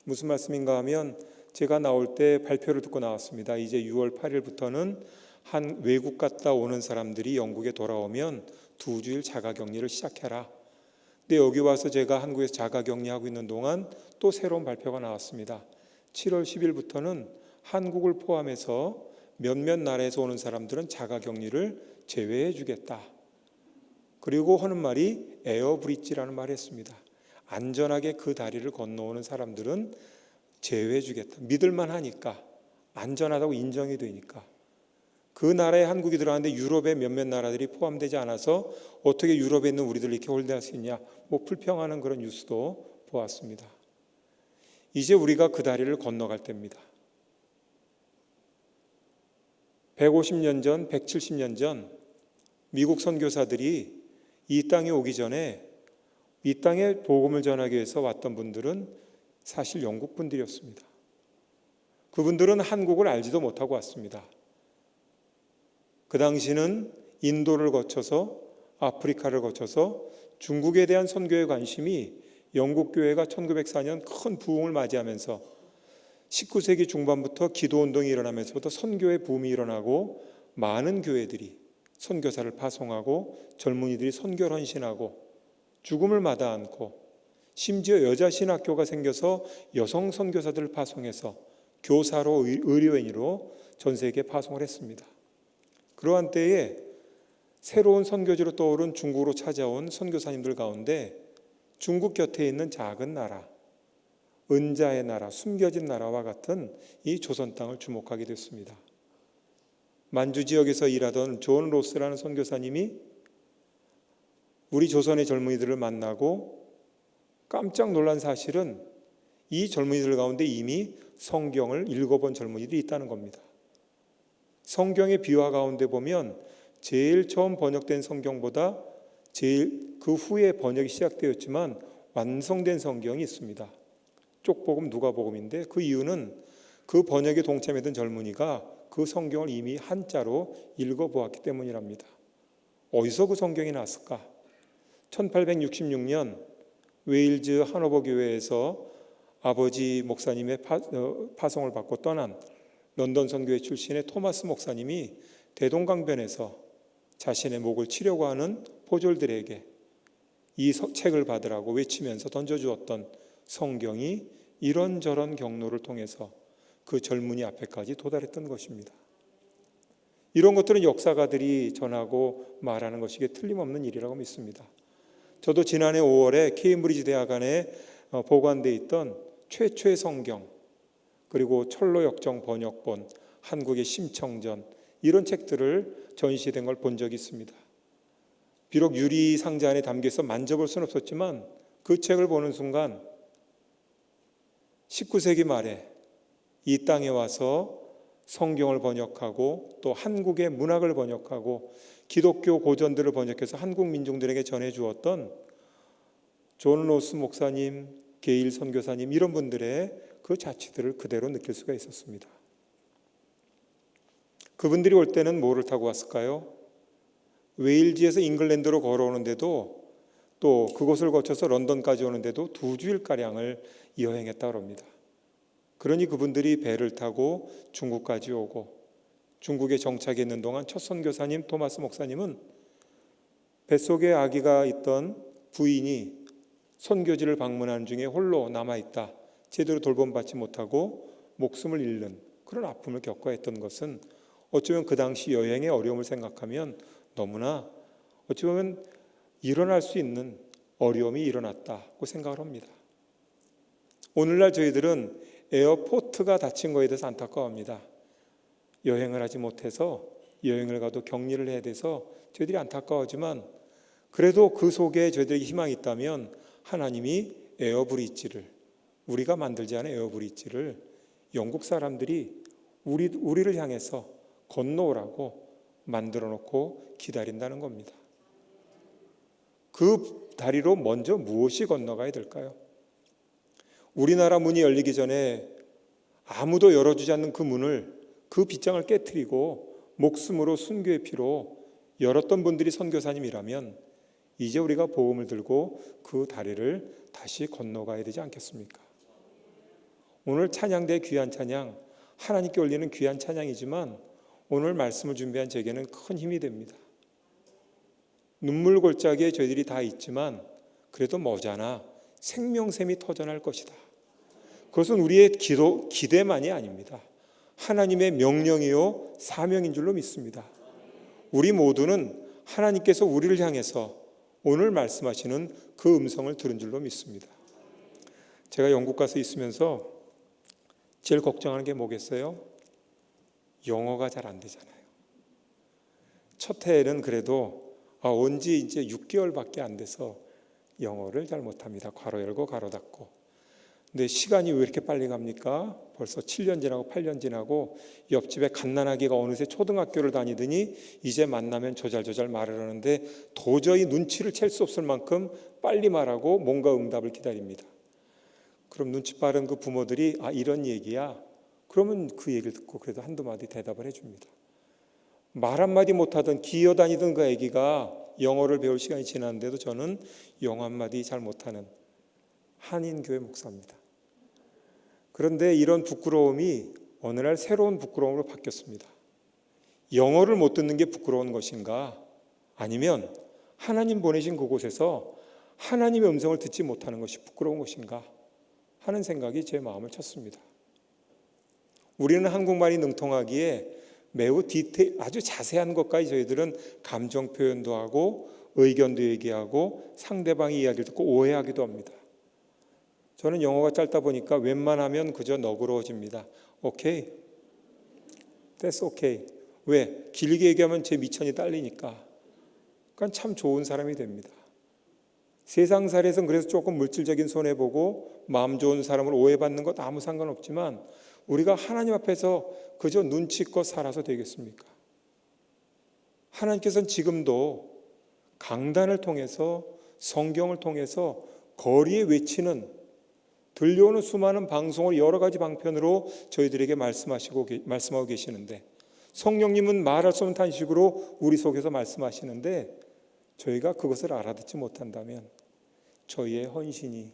무슨 말씀인가 하면 제가 나올 때 발표를 듣고 나왔습니다. 이제 6월 8일부터는 한 외국 갔다 오는 사람들이 영국에 돌아오면 2주일 자가격리를 시작해라. 근데 여기 와서 제가 한국에서 자가격리하고 있는 동안 또 새로운 발표가 나왔습니다. 7월 10일부터는 한국을 포함해서 몇몇 나라에서 오는 사람들은 자가격리를 제외해 주겠다. 그리고 하는 말이 에어브릿지라는 말을 했습니다. 안전하게 그 다리를 건너오는 사람들은 제외해 주겠다. 믿을만 하니까, 안전하다고 인정이 되니까. 그 나라에 한국이 들어가는데 유럽의 몇몇 나라들이 포함되지 않아서 어떻게 유럽에 있는 우리들 이렇게 홀대할 수 있냐, 불평하는 그런 뉴스도 보았습니다. 이제 우리가 그 다리를 건너갈 때입니다. 150년 전, 170년 전 미국 선교사들이 이 땅에 오기 전에 이 땅에 복음을 전하기 위해서 왔던 분들은 사실 영국 분들이었습니다. 그분들은 한국을 알지도 못하고 왔습니다. 그 당시는 인도를 거쳐서 아프리카를 거쳐서 중국에 대한 선교의 관심이, 영국 교회가 1904년 큰 부흥을 맞이하면서 19세기 중반부터 기도운동이 일어나면서부터 선교의 붐이 일어나고 많은 교회들이 선교사를 파송하고 젊은이들이 선교를 헌신하고 죽음을 마다 않고, 심지어 여자 신학교가 생겨서 여성 선교사들을 파송해서 교사로 의료인으로 전 세계에 파송을 했습니다. 그러한 때에 새로운 선교지로 떠오른 중국으로 찾아온 선교사님들 가운데 중국 곁에 있는 작은 나라, 은자의 나라, 숨겨진 나라와 같은 이 조선 땅을 주목하게 됐습니다. 만주 지역에서 일하던 존 로스라는 선교사님이 우리 조선의 젊은이들을 만나고 깜짝 놀란 사실은 이 젊은이들 가운데 이미 성경을 읽어본 젊은이들이 있다는 겁니다. 성경의 비화 가운데 보면 제일 처음 번역된 성경보다 제일 그 후에 번역이 시작되었지만 완성된 성경이 있습니다. 쪽복음, 누가복음인데 그 이유는 그 번역에 동참했던 젊은이가 그 성경을 이미 한자로 읽어보았기 때문이랍니다. 어디서 그 성경이 났을까? 1866년 웨일즈 하노버 교회에서 아버지 목사님의 파송을 받고 떠난 런던 선교회 출신의 토마스 목사님이 대동강변에서 자신의 목을 치려고 하는 포졸들에게 이 책을 받으라고 외치면서 던져주었던 성경이 이런저런 경로를 통해서 그 젊은이 앞에까지 도달했던 것입니다. 이런 것들은 역사가들이 전하고 말하는 것이기에 틀림없는 일이라고 믿습니다. 저도 지난해 5월에 케임브리지 대학 안에 보관되어 있던 최초의 성경, 그리고 철로역정 번역본, 한국의 심청전, 이런 책들을 전시된 걸 본 적이 있습니다. 비록 유리 상자 안에 담겨서 만져볼 수는 없었지만 그 책을 보는 순간 19세기 말에 이 땅에 와서 성경을 번역하고 또 한국의 문학을 번역하고 기독교 고전들을 번역해서 한국 민중들에게 전해주었던 존 로스 목사님, 게일 선교사님, 이런 분들의 그 자취들을 그대로 느낄 수가 있었습니다. 그분들이 올 때는 뭐를 타고 왔을까요? 웨일즈에서 잉글랜드로 걸어오는데도, 또 그곳을 거쳐서 런던까지 오는데도 2주일가량을 여행했다고 합니다. 그러니 그분들이 배를 타고 중국까지 오고, 중국에 정착했는 동안 첫 선교사님 토마스 목사님은 뱃속에 아기가 있던 부인이 선교지를 방문하는 중에 홀로 남아있다, 제대로 돌봄받지 못하고 목숨을 잃는 그런 아픔을 겪어야 했던 것은 어쩌면 그 당시 여행의 어려움을 생각하면 너무나 어찌 보면 일어날 수 있는 어려움이 일어났다고 생각을 합니다. 오늘날 저희들은 에어포트가 닫힌 것에 대해서 안타까워합니다. 여행을 하지 못해서, 여행을 가도 격리를 해야 돼서 저희들이 안타까워하지만, 그래도 그 속에 저희들에게 희망이 있다면 하나님이 에어브리지를, 우리가 만들지 않은 에어브리지를 영국 사람들이 우리를 향해서 건너오라고 만들어 놓고 기다린다는 겁니다. 그 다리로 먼저 무엇이 건너가야 될까요? 우리나라 문이 열리기 전에 아무도 열어주지 않는 그 문을, 그 빗장을 깨트리고 목숨으로 순교의 피로 열었던 분들이 선교사님이라면 이제 우리가 복음을 들고 그 다리를 다시 건너가야 되지 않겠습니까? 오늘 찬양대 귀한 찬양, 하나님께 올리는 귀한 찬양이지만 오늘 말씀을 준비한 제게는 큰 힘이 됩니다. 눈물 골짜기에 저희들이 다 있지만 그래도 머지않아 생명샘이 터져날 것이다. 그것은 우리의 기대만이 아닙니다. 하나님의 명령이요 사명인 줄로 믿습니다. 우리 모두는 하나님께서 우리를 향해서 오늘 말씀하시는 그 음성을 들은 줄로 믿습니다. 제가 영국 가서 있으면서 제일 걱정하는 게 뭐겠어요? 영어가 잘 안 되잖아요. 첫 해에는 그래도 온지 이제 6개월밖에 안 돼서 영어를 잘 못합니다. 괄호 열고 괄호 닫고. 근데 시간이 왜 이렇게 빨리 갑니까? 벌써 7년 지나고 8년 지나고 옆집에 갓난아기가 어느새 초등학교를 다니더니 이제 만나면 조잘조잘 말을 하는데 도저히 눈치를 챌 수 없을 만큼 빨리 말하고 뭔가 응답을 기다립니다. 그럼 눈치 빠른 그 부모들이 이런 얘기야. 그러면 그 얘기를 듣고 그래도 한두 마디 대답을 해줍니다. 말 한마디 못하던 기어다니던 그 아기가 영어를 배울 시간이 지났는데도 저는 영어 한마디 잘 못하는 한인교회 목사입니다. 그런데 이런 부끄러움이 어느 날 새로운 부끄러움으로 바뀌었습니다. 영어를 못 듣는 게 부끄러운 것인가? 아니면 하나님 보내신 그곳에서 하나님의 음성을 듣지 못하는 것이 부끄러운 것인가? 하는 생각이 제 마음을 쳤습니다. 우리는 한국말이 능통하기에 매우 아주 자세한 것까지 저희들은 감정 표현도 하고 의견도 얘기하고 상대방의 이야기를 듣고 오해하기도 합니다. 저는 영어가 짧다 보니까 웬만하면 그저 너그러워집니다. 오케이, that's okay. 왜? 길게 얘기하면 제 미천이 딸리니까. 그러니까 참 좋은 사람이 됩니다. 세상살이에서는 그래서 조금 물질적인 손해보고 마음 좋은 사람을 오해받는 것 아무 상관없지만 우리가 하나님 앞에서 그저 눈치껏 살아서 되겠습니까? 하나님께서는 지금도 강단을 통해서 성경을 통해서 거리에 외치는 들려오는 수많은 방송을 여러 가지 방편으로 저희들에게 말씀하고 계시는데 성령님은 말할 수 없는 탄식으로 우리 속에서 말씀하시는데 저희가 그것을 알아듣지 못한다면 저희의 헌신이,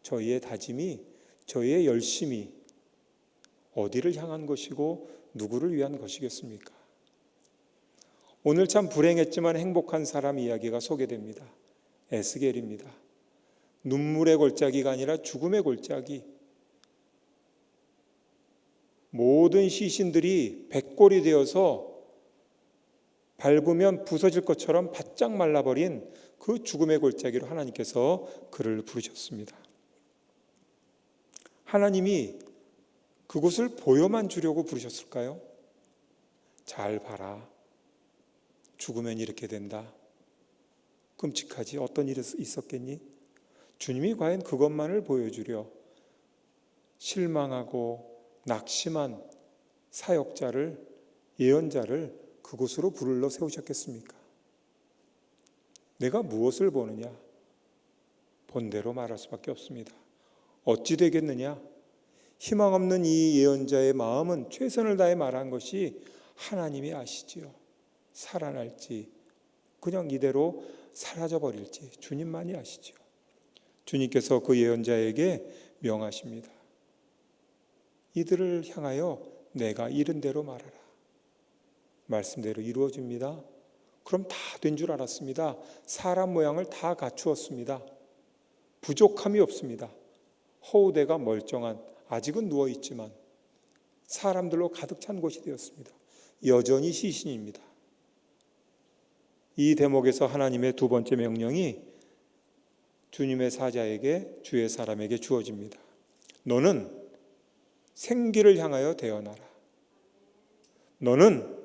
저희의 다짐이, 저희의 열심이 어디를 향한 것이고 누구를 위한 것이겠습니까? 오늘 참 불행했지만 행복한 사람 이야기가 소개됩니다. 에스겔입니다. 눈물의 골짜기가 아니라 죽음의 골짜기. 모든 시신들이 백골이 되어서 밟으면 부서질 것처럼 바짝 말라버린 그 죽음의 골짜기로 하나님께서 그를 부르셨습니다. 하나님이 그곳을 보여만 주려고 부르셨을까요? 잘 봐라. 죽으면 이렇게 된다. 끔찍하지. 어떤 일이 있었겠니? 주님이 과연 그것만을 보여주려 실망하고 낙심한 사역자를, 예언자를 그곳으로 불러 세우셨겠습니까? 내가 무엇을 보느냐? 본대로 말할 수밖에 없습니다. 어찌 되겠느냐? 희망 없는 이 예언자의 마음은 최선을 다해 말한 것이 하나님이 아시지요. 살아날지 그냥 이대로 사라져버릴지 주님만이 아시지요. 주님께서 그 예언자에게 명하십니다. 이들을 향하여 내가 이른 대로 말하라. 말씀대로 이루어집니다. 그럼 다 된 줄 알았습니다. 사람 모양을 다 갖추었습니다. 부족함이 없습니다. 허우대가 멀쩡한, 아직은 누워있지만 사람들로 가득 찬 곳이 되었습니다. 여전히 시신입니다. 이 대목에서 하나님의 두 번째 명령이 주님의 사자에게, 주의 사람에게 주어집니다. 너는 생기를 향하여 대언하라. 너는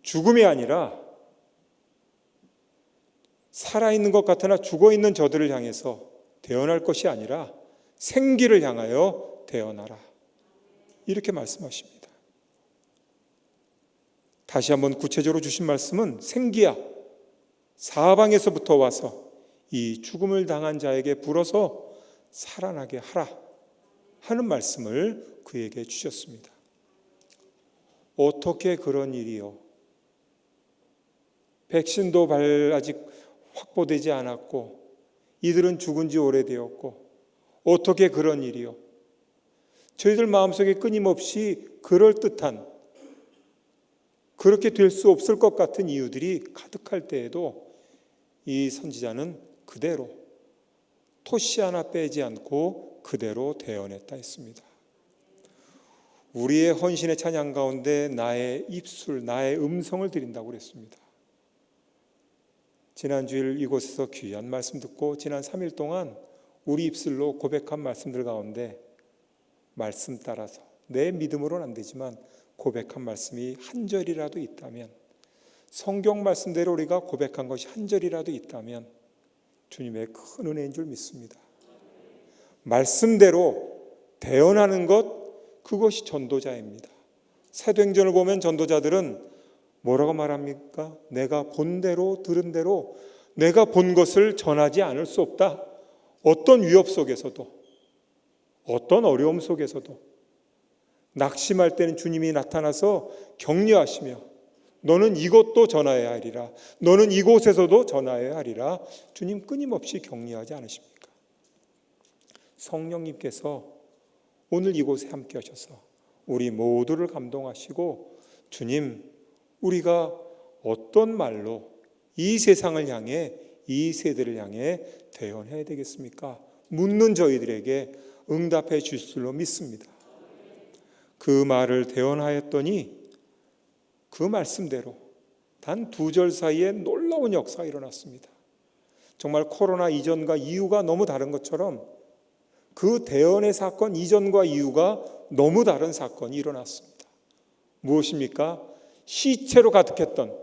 죽음이 아니라 살아있는 것 같으나 죽어있는 저들을 향해서 대언할 것이 아니라 생기를 향하여 대언하라. 이렇게 말씀하십니다. 다시 한번 구체적으로 주신 말씀은 생기야, 사방에서부터 와서 이 죽음을 당한 자에게 불어서 살아나게 하라 하는 말씀을 그에게 주셨습니다. 어떻게 그런 일이요? 백신도 아직 확보되지 않았고 이들은 죽은 지 오래되었고 어떻게 그런 일이요? 저희들 마음속에 끊임없이 그럴듯한, 그렇게 될 수 없을 것 같은 이유들이 가득할 때에도 이 선지자는 그대로 토시 하나 빼지 않고 그대로 대언했다 했습니다. 우리의 헌신의 찬양 가운데 나의 입술, 나의 음성을 드린다고 그랬습니다. 지난 주일 이곳에서 귀한 말씀 듣고 지난 3일 동안 우리 입술로 고백한 말씀들 가운데 말씀 따라서 내 믿음으로는 안 되지만 고백한 말씀이 한 절이라도 있다면, 성경 말씀대로 우리가 고백한 것이 한 절이라도 있다면 주님의 큰 은혜인 줄 믿습니다. 말씀대로 대언하는 것, 그것이 전도자입니다. 사도행전을 보면 전도자들은 뭐라고 말합니까? 내가 본 대로 들은 대로 내가 본 것을 전하지 않을 수 없다. 어떤 위협 속에서도, 어떤 어려움 속에서도 낙심할 때는 주님이 나타나서 격려하시며 너는 이것도 전하여야 하리라, 너는 이곳에서도 전하여야 하리라. 주님 끊임없이 격려하지 않으십니까? 성령님께서 오늘 이곳에 함께 하셔서 우리 모두를 감동하시고, 주님, 우리가 어떤 말로 이 세상을 향해, 이 세대를 향해 대언해야 되겠습니까? 묻는 저희들에게 응답해 주실 줄로 믿습니다. 그 말을 대언하였더니 그 말씀대로 단 2절 사이에 놀라운 역사가 일어났습니다. 정말 코로나 이전과 이후가 너무 다른 것처럼 그 대언의 사건 이전과 이후가 너무 다른 사건이 일어났습니다. 무엇입니까? 시체로 가득했던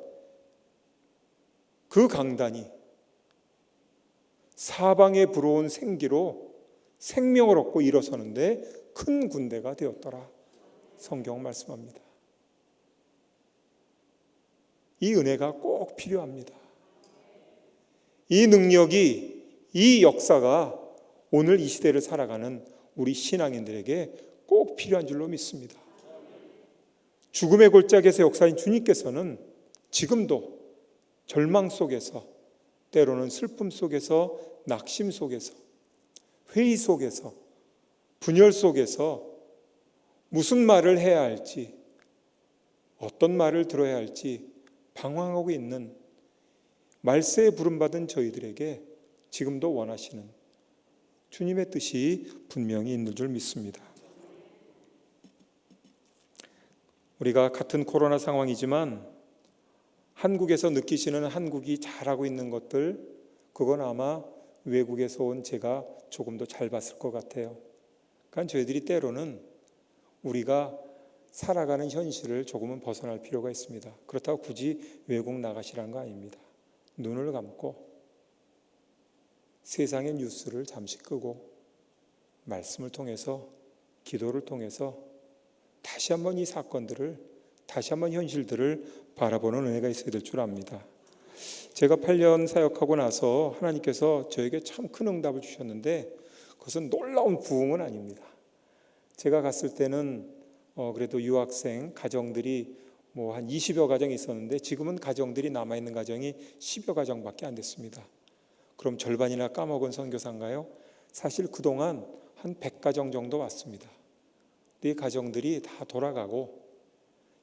그 강단이 사방에 불어온 생기로 생명을 얻고 일어서는데 큰 군대가 되었더라. 성경 말씀합니다. 이 은혜가 꼭 필요합니다. 이 능력이, 이 역사가 오늘 이 시대를 살아가는 우리 신앙인들에게 꼭 필요한 줄로 믿습니다. 죽음의 골짜기에서 역사인 주님께서는 지금도 절망 속에서, 때로는 슬픔 속에서, 낙심 속에서, 회의 속에서, 분열 속에서 무슨 말을 해야 할지, 어떤 말을 들어야 할지 방황하고 있는 말세에 부름받은 저희들에게 지금도 원하시는 주님의 뜻이 분명히 있는 줄 믿습니다. 우리가 같은 코로나 상황이지만 한국에서 느끼시는, 한국이 잘하고 있는 것들, 그건 아마 외국에서 온 제가 조금 더 잘 봤을 것 같아요. 그러니까 저희들이 때로는 우리가 살아가는 현실을 조금은 벗어날 필요가 있습니다. 그렇다고 굳이 외국 나가시라는 거 아닙니다. 눈을 감고 세상의 뉴스를 잠시 끄고 말씀을 통해서, 기도를 통해서 다시 한번 이 사건들을, 다시 한번 현실들을 바라보는 은혜가 있어야 될 줄 압니다. 제가 8년 사역하고 나서 하나님께서 저에게 참 큰 응답을 주셨는데 그것은 놀라운 부흥은 아닙니다. 제가 갔을 때는 그래도 유학생 가정들이 뭐 한 20여 가정이 있었는데 지금은 가정들이 남아있는 가정이 10여 가정밖에 안 됐습니다. 그럼 절반이나 까먹은 선교사인가요? 사실 그동안 한 100가정 정도 왔습니다. 이 가정들이 다 돌아가고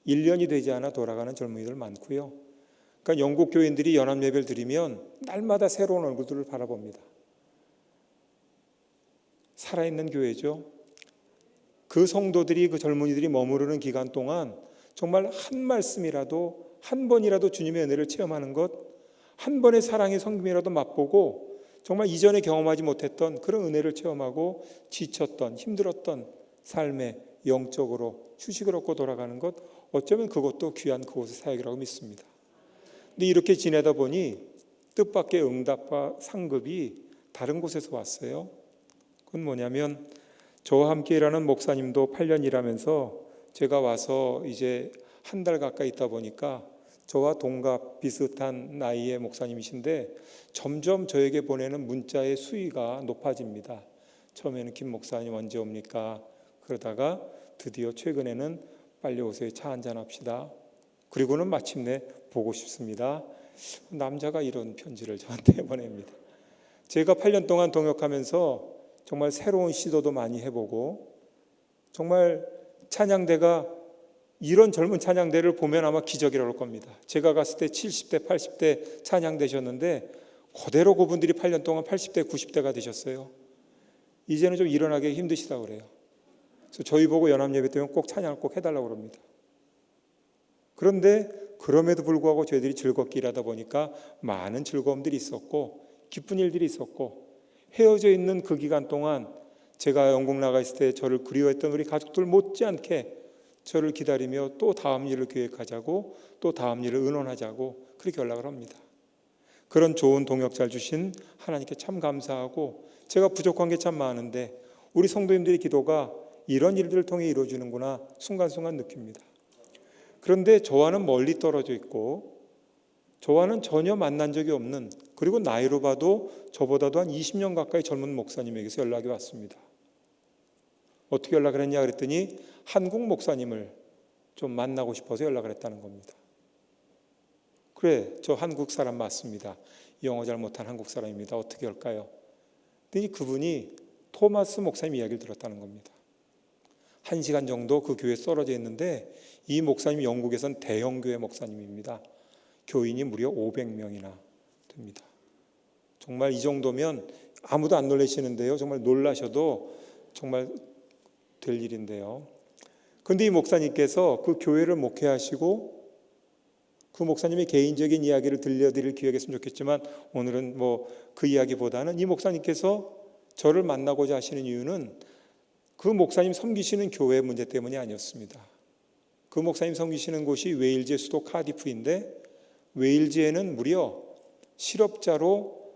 1년이 되지 않아 돌아가는 젊은이들 많고요. 그러니까 영국 교인들이 연합 예배를 드리면 날마다 새로운 얼굴들을 바라봅니다. 살아있는 교회죠. 그 성도들이, 그 젊은이들이 머무르는 기간 동안 정말 한 말씀이라도, 한 번이라도 주님의 은혜를 체험하는 것, 한 번의 사랑의 성김이라도 맛보고 정말 이전에 경험하지 못했던 그런 은혜를 체험하고 지쳤던, 힘들었던 삶에 영적으로 휴식을 얻고 돌아가는 것, 어쩌면 그것도 귀한 그곳의 사역이라고 믿습니다. 근데 이렇게 지내다 보니 뜻밖의 응답과 상급이 다른 곳에서 왔어요. 그건 뭐냐면 저와 함께 일하는 목사님도 8년 일하면서 제가 와서 이제 한 달 가까이 있다 보니까 저와 동갑 비슷한 나이의 목사님이신데 점점 저에게 보내는 문자의 수위가 높아집니다. 처음에는 김 목사님 언제 옵니까? 그러다가 드디어 최근에는 빨리 오세요. 차 한잔 합시다. 그리고는 마침내 보고 싶습니다. 남자가 이런 편지를 저한테 보냅니다. 제가 8년 동안 동역하면서 정말 새로운 시도도 많이 해보고 정말 찬양대가 이런 젊은 찬양대를 보면 아마 기적이라고 할 겁니다. 제가 갔을 때 70대, 80대 찬양되셨는데 그대로 그분들이 8년 동안 80대, 90대가 되셨어요. 이제는 좀 일어나기 힘드시다고 그래요. 그래서 저희 보고 연합예배 때문에 꼭 찬양을 꼭 해달라고 그럽니다. 그런데 그럼에도 불구하고 저희들이 즐겁게 일하다 보니까 많은 즐거움들이 있었고 기쁜 일들이 있었고 헤어져 있는 그 기간 동안 제가 영국 나가 있을 때 저를 그리워했던 우리 가족들 못지않게 저를 기다리며 또 다음 일을 계획하자고 또 다음 일을 의논하자고 그렇게 연락을 합니다. 그런 좋은 동역자를 주신 하나님께 참 감사하고 제가 부족한 게 참 많은데 우리 성도님들의 기도가 이런 일들을 통해 이루어지는구나 순간순간 느낍니다. 그런데 저와는 멀리 떨어져 있고 저와는 전혀 만난 적이 없는 그리고 나이로 봐도 저보다도 한 20년 가까이 젊은 목사님에게서 연락이 왔습니다. 어떻게 연락을 했냐 그랬더니 한국 목사님을 좀 만나고 싶어서 연락을 했다는 겁니다. 그래, 저 한국 사람 맞습니다. 영어 잘 못한 한국 사람입니다. 어떻게 할까요? 그랬더니 그분이 토마스 목사님 이야기를 들었다는 겁니다. 1시간 정도 그 교회에 떨어져 있는데 이 목사님이 영국에선 대형교회 목사님입니다. 교인이 무려 500명이나 됩니다. 정말 이 정도면 아무도 안 놀라시는데요. 정말 놀라셔도 정말 될 일인데요. 그런데 이 목사님께서 그 교회를 목회하시고 그 목사님의 개인적인 이야기를 들려드릴 기회가 있으면 좋겠지만 오늘은 뭐 그 이야기보다는 이 목사님께서 저를 만나고자 하시는 이유는 그 목사님 섬기시는 교회 문제 때문이 아니었습니다. 그 목사님 섬기시는 곳이 웨일즈의 수도 카디프인데 웨일즈에는 무려 실업자로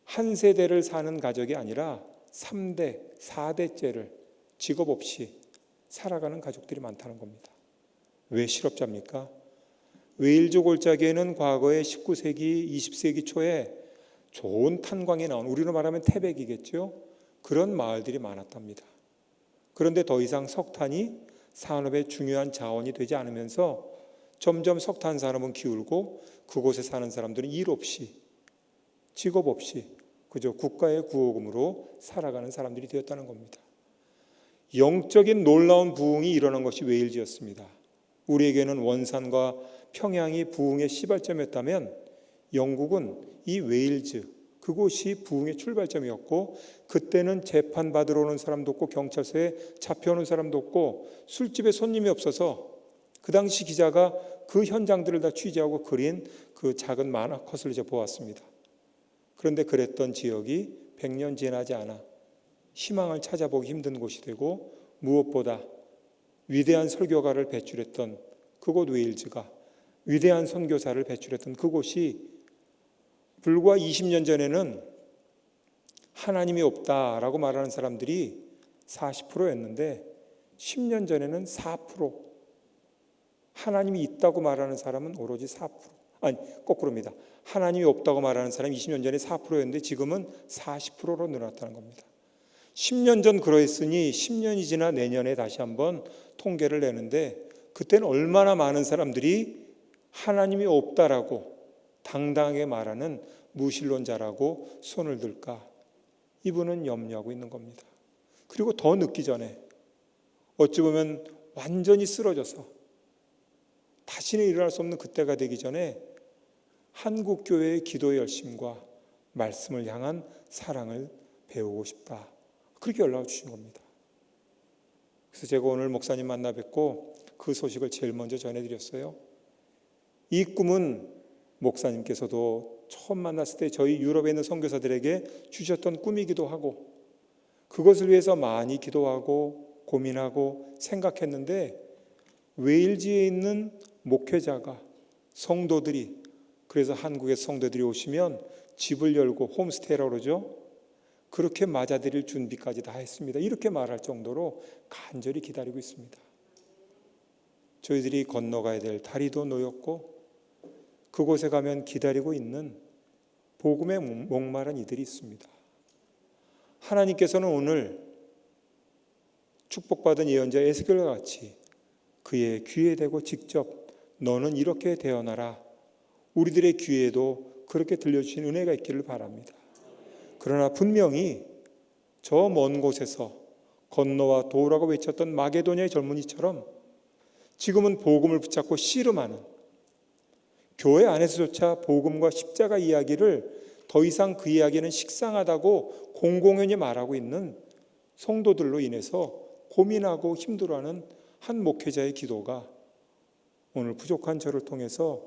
한 세대를 사는 가족이 아니라 3대, 4대째를 직업 없이 살아가는 가족들이 많다는 겁니다. 왜 실업자입니까? 웨일즈 골짜기에는 과거에 19세기, 20세기 초에 좋은 탄광이 나온 우리로 말하면 태백이겠죠. 그런 마을들이 많았답니다. 그런데 더 이상 석탄이 산업의 중요한 자원이 되지 않으면서 점점 석탄 산업은 기울고 그곳에 사는 사람들은 일 없이 직업 없이 그저 국가의 구호금으로 살아가는 사람들이 되었다는 겁니다. 영적인 놀라운 부흥이 일어난 것이 웨일즈였습니다. 우리에게는 원산과 평양이 부흥의 시발점이었다면 영국은 이 웨일즈 그곳이 부흥의 출발점이었고 그때는 재판받으러 오는 사람도 없고 경찰서에 잡혀오는 사람도 없고 술집에 손님이 없어서 그 당시 기자가 그 현장들을 다 취재하고 그린 그 작은 만화 컷을 이제 보았습니다. 그런데 그랬던 지역이 100년 지나지 않아 희망을 찾아보기 힘든 곳이 되고, 무엇보다 위대한 설교가를 배출했던 그곳 웨일즈가, 위대한 선교사를 배출했던 그곳이 불과 20년 전에는 하나님이 없다라고 말하는 사람들이 40%였는데 10년 전에는 4%, 하나님이 있다고 말하는 사람은 오로지 4%, 아니 거꾸로입니다. 하나님이 없다고 말하는 사람이 20년 전에 4%였는데 지금은 40%로 늘어났다는 겁니다. 10년 전 그러했으니 10년이 지나 내년에 다시 한번 통계를 내는데, 그때는 얼마나 많은 사람들이 하나님이 없다라고 당당하게 말하는 무신론자라고 손을 들까, 이분은 염려하고 있는 겁니다. 그리고 더 늦기 전에, 어찌 보면 완전히 쓰러져서 다시는 일어날 수 없는 그때가 되기 전에 한국 교회의 기도의 열심과 말씀을 향한 사랑을 배우고 싶다, 그렇게 연락을 주신 겁니다. 그래서 제가 오늘 목사님 만나 뵙고 그 소식을 제일 먼저 전해드렸어요. 이 꿈은 목사님께서도 처음 만났을 때 저희 유럽에 있는 선교사들에게 주셨던 꿈이기도 하고, 그것을 위해서 많이 기도하고 고민하고 생각했는데, 웨일즈에 있는 목회자가, 성도들이, 그래서 한국에 성도들이 오시면 집을 열고 홈스테이라고 그러죠. 그렇게 맞아들일 준비까지 다 했습니다. 이렇게 말할 정도로 간절히 기다리고 있습니다. 저희들이 건너가야 될 다리도 놓였고, 그곳에 가면 기다리고 있는 복음에 목마른 이들이 있습니다. 하나님께서는 오늘 축복받은 예언자 에스겔과 같이 그의 귀에 대고 직접 너는 이렇게 되어나라, 우리들의 귀에도 그렇게 들려주신 은혜가 있기를 바랍니다. 그러나 분명히 저 먼 곳에서 건너와 도우라고 외쳤던 마게도냐의 젊은이처럼 지금은 복음을 붙잡고 씨름하는, 교회 안에서조차 복음과 십자가 이야기를 더 이상 그 이야기는 식상하다고 공공연히 말하고 있는 성도들로 인해서 고민하고 힘들어하는 한 목회자의 기도가 오늘 부족한 저를 통해서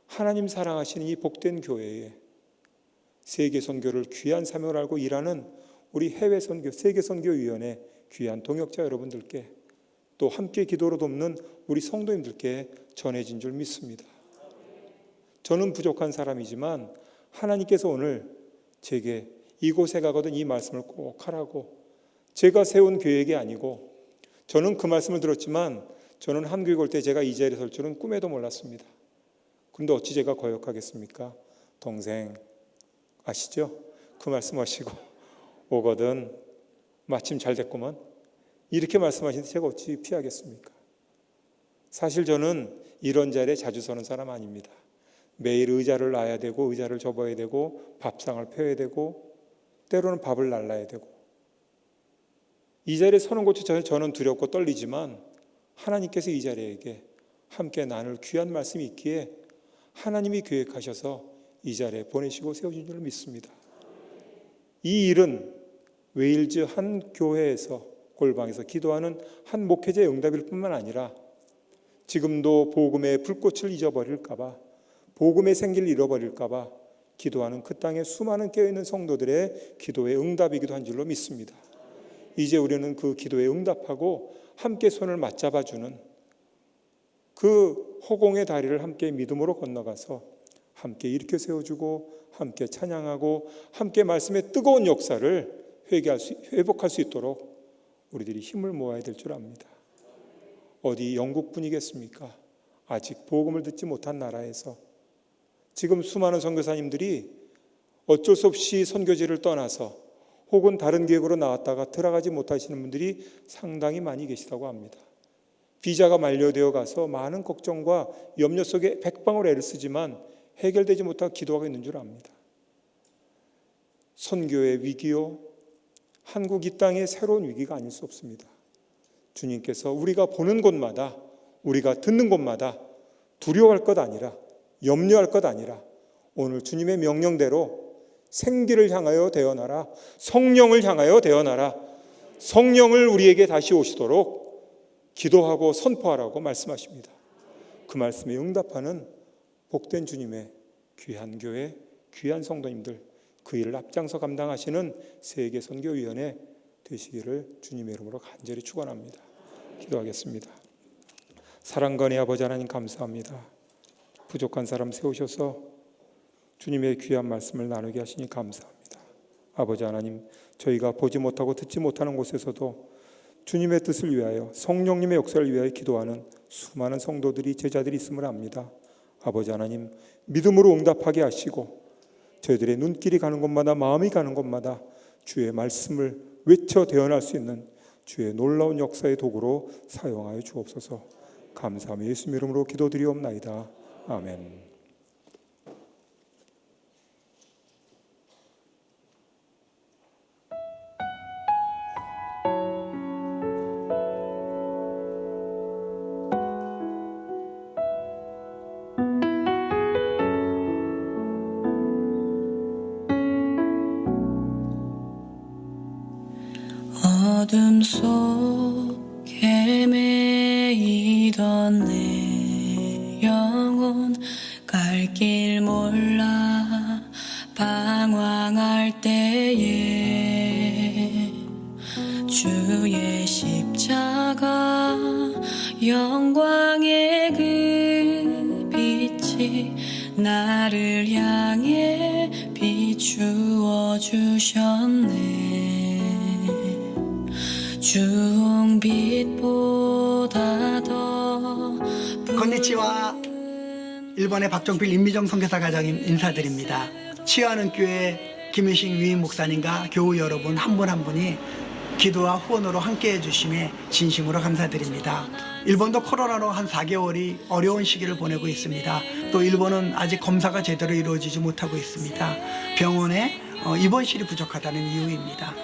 하나님 사랑하시는 이 복된 교회에 세계 선교를 귀한 사명을 알고 일하는 우리 해외 선교 세계 선교위원회 귀한 동역자 여러분들께, 또 함께 기도로 돕는 우리 성도님들께 전해진 줄 믿습니다. 저는 부족한 사람이지만 하나님께서 오늘 제게 이곳에 가거든 이 말씀을 꼭 하라고, 제가 세운 계획이 아니고, 저는 그 말씀을 들었지만 저는 한국에 올 때 제가 이 자리에 설 줄은 꿈에도 몰랐습니다. 그런데 어찌 제가 거역하겠습니까? 동생 아시죠? 그 말씀하시고 오거든 마침 잘 됐구먼, 이렇게 말씀하시는데 제가 어찌 피하겠습니까? 사실 저는 이런 자리에 자주 서는 사람 아닙니다. 매일 의자를 놔야 되고 의자를 접어야 되고 밥상을 펴야 되고 때로는 밥을 날라야 되고, 이 자리에 서는 것조차 저는 두렵고 떨리지만 하나님께서 이 자리에게 함께 나눌 귀한 말씀이 있기에 하나님이 계획하셔서 이 자리에 보내시고 세우신 줄 믿습니다. 이 일은 웨일즈 한 교회에서 골방에서 기도하는 한 목회자의 응답일 뿐만 아니라 지금도 복음의 불꽃을 잊어버릴까 봐, 복음의 생기를 잃어버릴까 봐 기도하는 그 땅에 수많은 깨어있는 성도들의 기도의 응답이기도 한 줄로 믿습니다. 이제 우리는 그 기도에 응답하고 함께 손을 맞잡아주는 그 허공의 다리를 함께 믿음으로 건너가서 함께 일으켜 세워주고 함께 찬양하고 함께 말씀의 뜨거운 역사를 회복할 수 있도록 우리들이 힘을 모아야 될 줄 압니다. 어디 영국뿐이겠습니까? 아직 복음을 듣지 못한 나라에서 지금 수많은 선교사님들이 어쩔 수 없이 선교지를 떠나서 혹은 다른 계획으로 나왔다가 들어가지 못하시는 분들이 상당히 많이 계시다고 합니다. 비자가 만료되어 가서 많은 걱정과 염려 속에 백방을 애를 쓰지만 해결되지 못하고 기도하고 있는 줄 압니다. 선교의 위기요, 한국 이 땅의 새로운 위기가 아닐 수 없습니다. 주님께서 우리가 보는 곳마다, 우리가 듣는 곳마다 두려워할 것 아니라, 염려할 것 아니라 오늘 주님의 명령대로 생기를 향하여 대언하라, 성령을 향하여 대언하라, 성령을 우리에게 다시 오시도록 기도하고 선포하라고 말씀하십니다. 그 말씀에 응답하는 복된 주님의 귀한 교회, 귀한 성도님들, 그 일을 앞장서 감당하시는 세계선교위원회 되시기를 주님의 이름으로 간절히 축원합니다. 기도하겠습니다. 사랑과 은혜 아버지 하나님 감사합니다. 부족한 사람 세우셔서 주님의 귀한 말씀을 나누게 하시니 감사합니다. 아버지 하나님, 저희가 보지 못하고 듣지 못하는 곳에서도 주님의 뜻을 위하여 성령님의 역사를 위하여 기도하는 수많은 성도들이 제자들이 있음을 압니다. 아버지 하나님, 믿음으로 응답하게 하시고 저희들의 눈길이 가는 곳마다 마음이 가는 곳마다 주의 말씀을 외쳐 대언할 수 있는 주의 놀라운 역사의 도구로 사용하여 주옵소서. 감사하며 예수님 이름으로 기도드리옵나이다. 아멘. 어둠 속 헤매이던 내 영혼 갈 길 몰라 방황할 때에 주의 십자가 영광의 그 빛이 나를 향해 비추어 주셨네. 주홍빛보다 더 건니치와 일본의 박정필 임미정 선교사 가장님 인사드립니다. 치유하는 교회 김유식 유임 목사님과 교우 여러분 한 분 한 분이 기도와 후원으로 함께해 주심에 진심으로 감사드립니다. 일본도 코로나로 한 4개월이 어려운 시기를 보내고 있습니다. 또 일본은 아직 검사가 제대로 이루어지지 못하고 있습니다. 병원에 입원실이 부족하다는 이유입니다.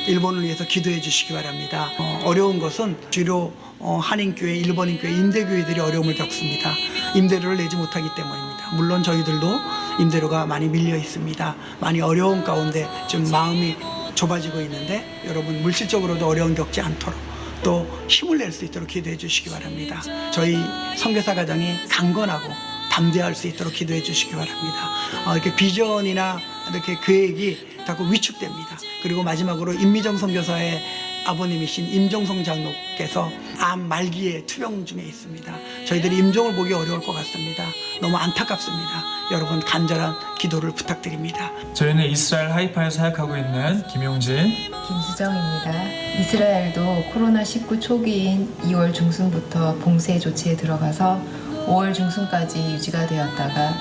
일본을 위해서 기도해 주시기 바랍니다. 어려운 것은 주로 한인교회, 일본인교회, 임대교회들이 어려움을 겪습니다. 임대료를 내지 못하기 때문입니다. 물론 저희들도 임대료가 많이 밀려 있습니다. 많이 어려운 가운데 좀 마음이 좁아지고 있는데 여러분 물질적으로도 어려움 겪지 않도록 또 힘을 낼 수 있도록 기도해 주시기 바랍니다. 저희 선교사 가정이 강건하고 담대할 수 있도록 기도해 주시기 바랍니다. 이렇게 비전이나 이렇게 계획이 자꾸 위축됩니다. 그리고 마지막으로 임미정 선교사의 아버님이신 임종성 장로께서 암 말기에 투병 중에 있습니다. 저희들이 임종을 보기 어려울 것 같습니다. 너무 안타깝습니다. 여러분 간절한 기도를 부탁드립니다. 저희는 이스라엘 하이파에 사역하고 있는 김용진, 김수정입니다. 이스라엘도 코로나19 초기인 2월 중순부터 봉쇄 조치에 들어가서 5월 중순까지 유지가 되었다가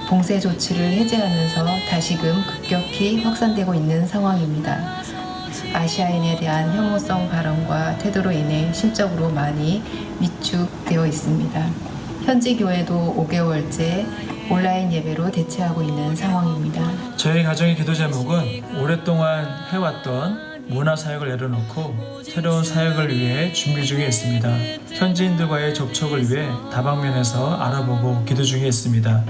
봉쇄 조치를 해제하면서 다시금 급격히 확산되고 있는 상황입니다. 아시아인에 대한 혐오성 발언과 태도로 인해 심적으로 많이 위축되어 있습니다. 현지 교회도 5개월째 온라인 예배로 대체하고 있는 상황입니다. 저희 가정의 기도 제목은 오랫동안 해왔던 문화 사역을 내려놓고 새로운 사역을 위해 준비 중에 있습니다. 현지인들과의 접촉을 위해 다방면에서 알아보고 기도 중에 있습니다.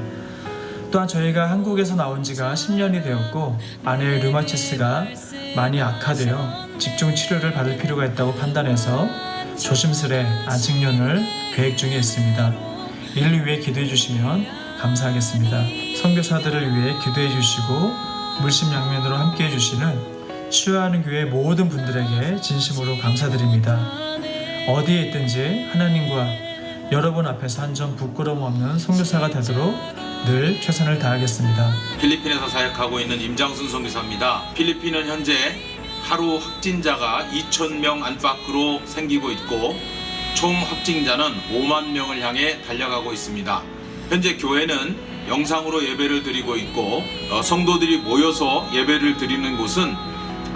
또한 저희가 한국에서 나온 지가 10년이 되었고 아내의 류마티스가 많이 악화되어 집중 치료를 받을 필요가 있다고 판단해서 조심스레 안식년을 계획 중에 있습니다. 이를 위해 기도해 주시면 감사하겠습니다. 선교사들을 위해 기도해 주시고 물심양면으로 함께해 주시는 치유하는 교회 모든 분들에게 진심으로 감사드립니다. 어디에 있든지 하나님과 여러분 앞에서 한 점 부끄러움 없는 선교사가 되도록 늘 최선을 다하겠습니다. 필리핀에서 사역하고 있는 임장순 선교사입니다. 필리핀은 현재 하루 확진자가 2,000명 안팎으로 생기고 있고 총 확진자는 5만 명을 향해 달려가고 있습니다. 현재 교회는 영상으로 예배를 드리고 있고 성도들이 모여서 예배를 드리는 곳은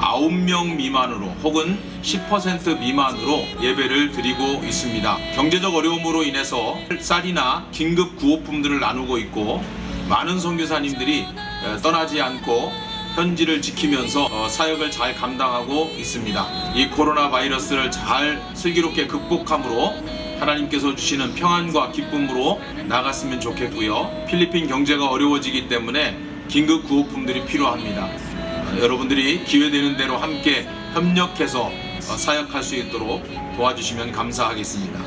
9명 미만으로 혹은 10% 미만으로 예배를 드리고 있습니다. 경제적 어려움으로 인해서 쌀이나 긴급 구호품들을 나누고 있고 많은 선교사님들이 떠나지 않고 현지를 지키면서 사역을 잘 감당하고 있습니다. 이 코로나 바이러스를 잘 슬기롭게 극복함으로 하나님께서 주시는 평안과 기쁨으로 나갔으면 좋겠고요. 필리핀 경제가 어려워지기 때문에 긴급 구호품들이 필요합니다. 여러분들이 기회되는 대로 함께 협력해서 사역할 수 있도록 도와주시면 감사하겠습니다.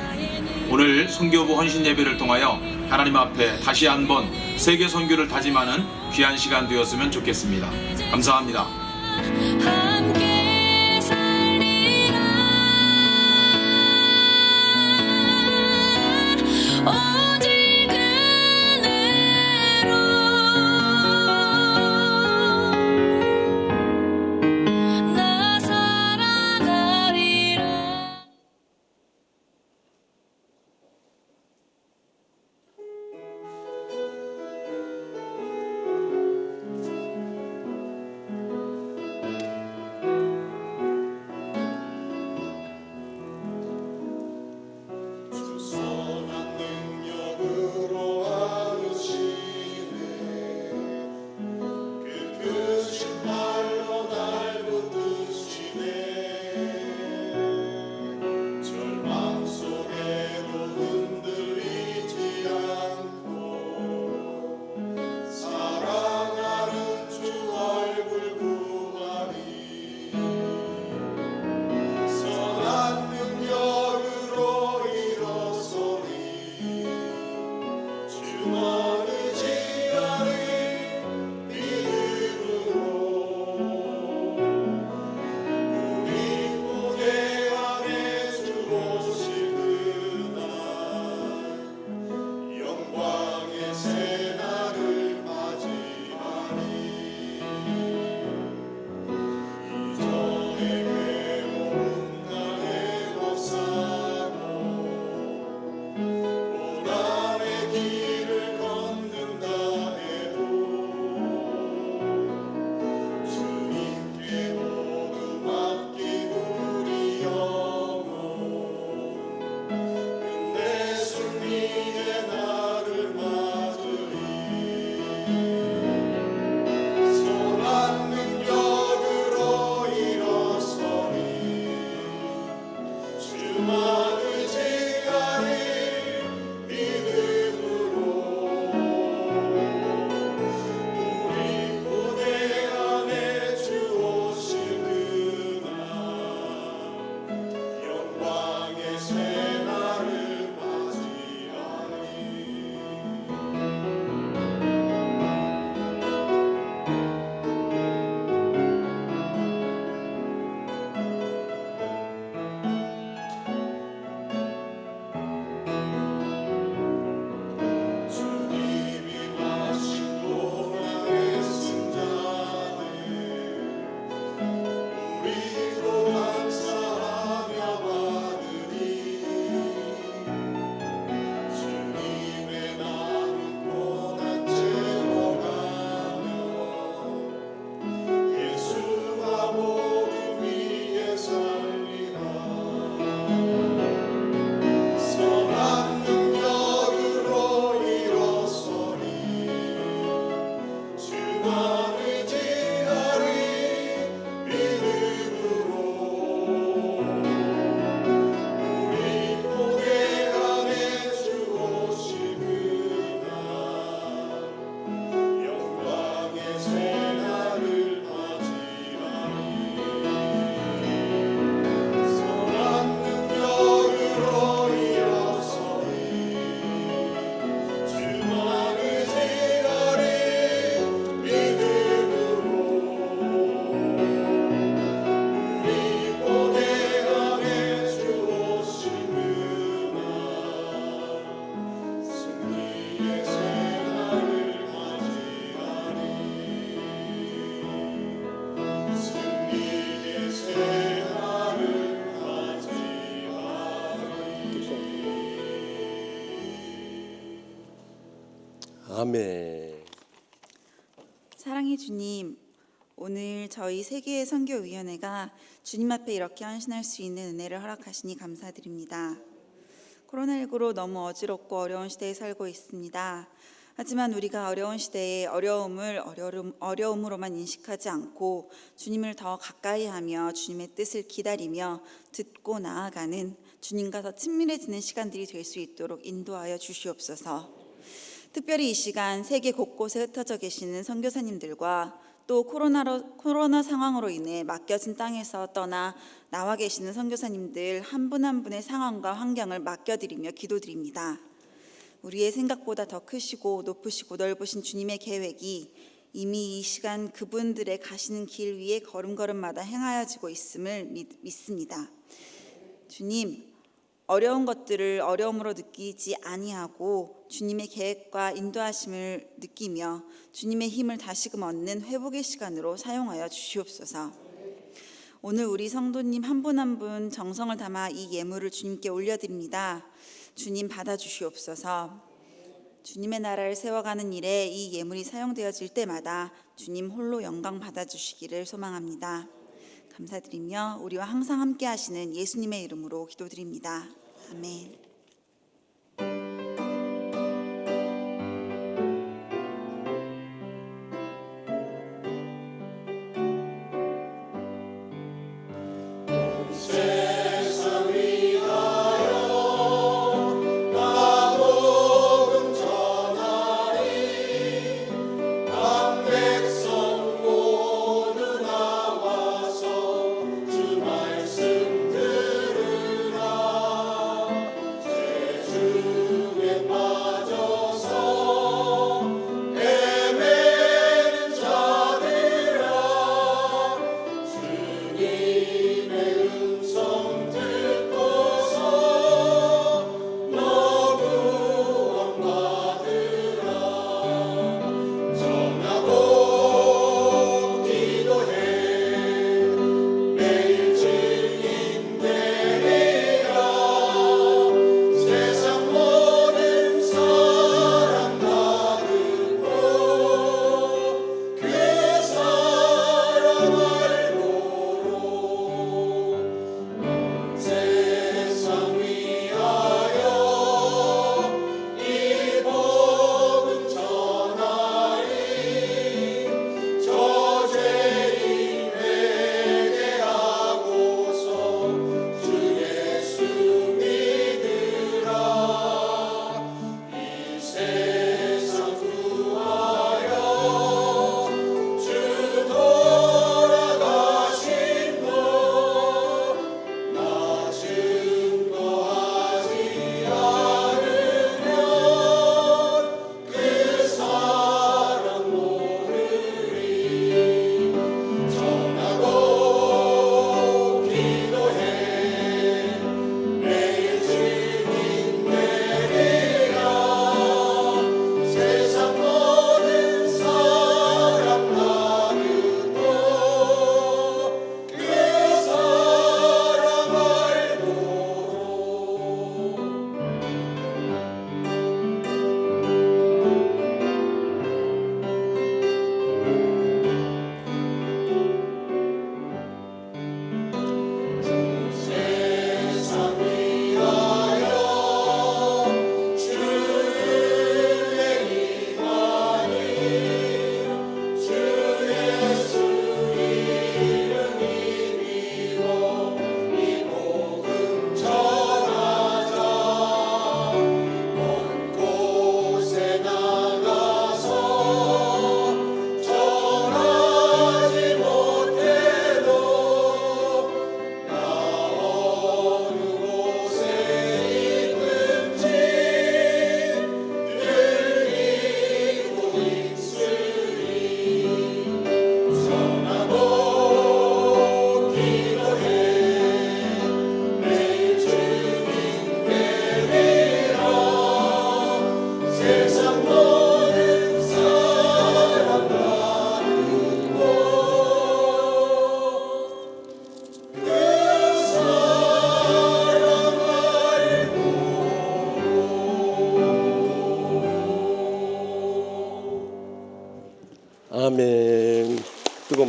오늘 선교부 헌신 예배를 통하여 하나님 앞에 다시 한번 세계 선교를 다짐하는 귀한 시간 되었으면 좋겠습니다. 감사합니다. 함께 아멘. 사랑의 주님, 오늘 저희 세계의 선교위원회가 주님 앞에 이렇게 헌신할 수 있는 은혜를 허락하시니 감사드립니다. 코로나19로 너무 어지럽고 어려운 시대에 살고 있습니다. 하지만 우리가 어려운 시대에 어려움을 어려움으로만 인식하지 않고 주님을 더 가까이 하며 주님의 뜻을 기다리며 듣고 나아가는 주님과 더 친밀해지는 시간들이 될 수 있도록 인도하여 주시옵소서. 특별히 이 시간 세계 곳곳에 흩어져 계시는 선교사님들과 또 코로나 상황으로 인해 맡겨진 땅에서 떠나 나와 계시는 선교사님들 한 분 한 분의 상황과 환경을 맡겨드리며 기도드립니다. 우리의 생각보다 더 크시고 높으시고 넓으신 주님의 계획이 이미 이 시간 그분들의 가시는 길 위에 걸음걸음마다 행하여지고 있음을 믿습니다. 주님, 어려운 것들을 어려움으로 느끼지 아니하고 주님의 계획과 인도하심을 느끼며 주님의 힘을 다시금 얻는 회복의 시간으로 사용하여 주시옵소서. 오늘 우리 성도님 한 분 한 분 정성을 담아 이 예물을 주님께 올려드립니다. 주님 받아주시옵소서. 주님의 나라를 세워가는 일에 이 예물이 사용되어질 때마다 주님 홀로 영광 받아주시기를 소망합니다. 감사드리며 우리와 항상 함께 하시는 예수님의 이름으로 기도드립니다. 아멘.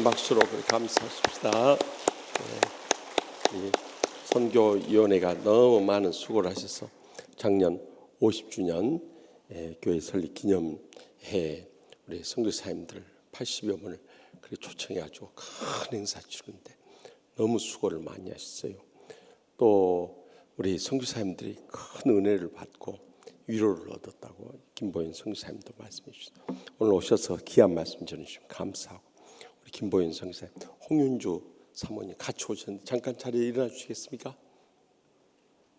박수로 감사하십시다. 이 선교위원회가 너무 많은 수고를 하셔서 작년 50주년 교회 설립 기념회에 우리 선교사님들 80여 분을 그렇게 초청해가지고 큰 행사 치르는데 너무 수고를 많이 하셨어요. 또 우리 선교사님들이 큰 은혜를 받고 위로를 얻었다고 김보현 선교사님도 말씀해 주셨어요. 오늘 오셔서 귀한 말씀 전해주시면 감사하고, 우리 김보현 선교사님, 홍윤주 사모님 같이 오셨는데 잠깐 자리에 일어나 주시겠습니까?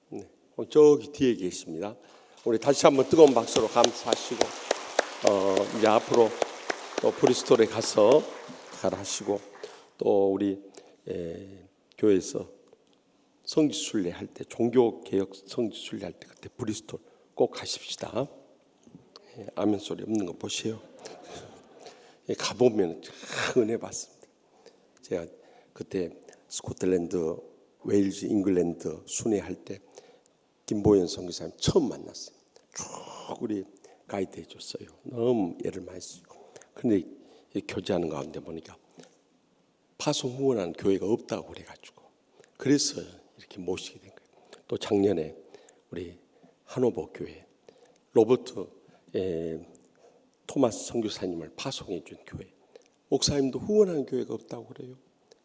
네, 저기 뒤에 계십니다. 우리 다시 한번 뜨거운 박수로 감사하시고 이제 앞으로 또 브리스톨에 가서 잘하시고, 또 우리 교회에서 성지순례 할 때, 종교개혁 성지순례 할 때 그때 브리스톨 꼭 가십시다. 아멘 소리 없는 거 보세요. 가보면 참 은혜 받습니다. 제가 그때 스코틀랜드, 웨일즈, 잉글랜드 순회할 때 김보현 선교사님 처음 만났어요. 쭉 우리 가이드 해줬어요. 너무 애를 많이 쓰고. 근데 교제하는 가운데 보니까 파송 후원하는 교회가 없다고 그래가지고, 그래서 이렇게 모시게 된 거예요. 또 작년에 우리 하노버 교회 로버트 토마스 선교사님을 파송해 준 교회, 목사님도 후원하는 교회가 없다고 그래요.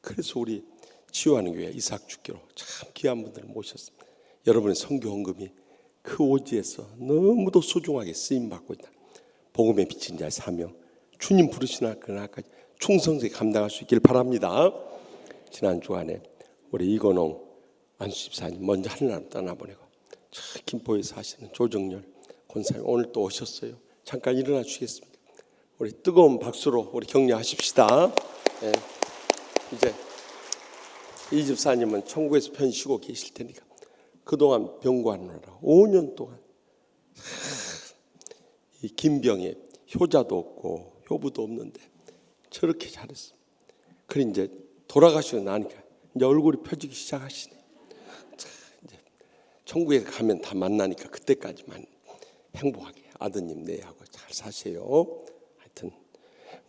그래서 우리 치유하는 교회 이삭 주기로 참 귀한 분들을 모셨습니다. 여러분의 선교 헌금이 그 오지에서 너무도 소중하게 쓰임 받고 있다. 복음의 비친 자의 사명, 주님 부르시나 그날까지 충성스럽게 감당할 수 있길 바랍니다. 지난 주간에 우리 이건홍 안수집사님 먼저 하늘나라 떠나보내고, 김포에서 하시는 조정열 권사님 오늘 또 오셨어요. 잠깐 일어나 주시겠습니까? 우리 뜨거운 박수로 우리 격려하십시다. 네. 이제 이 집사님은 천국에서 편히 쉬고 계실 테니까 그동안 병고하느라 5년 동안 이 김병에 효자도 없고 효부도 없는데 저렇게 잘했습니다. 그래 이제 돌아가시고 나니까 이제 얼굴이 펴지기 시작하시네. 이제 천국에 가면 다 만나니까 그때까지만 행복하게 아드님 내하고 잘 사세요. 하여튼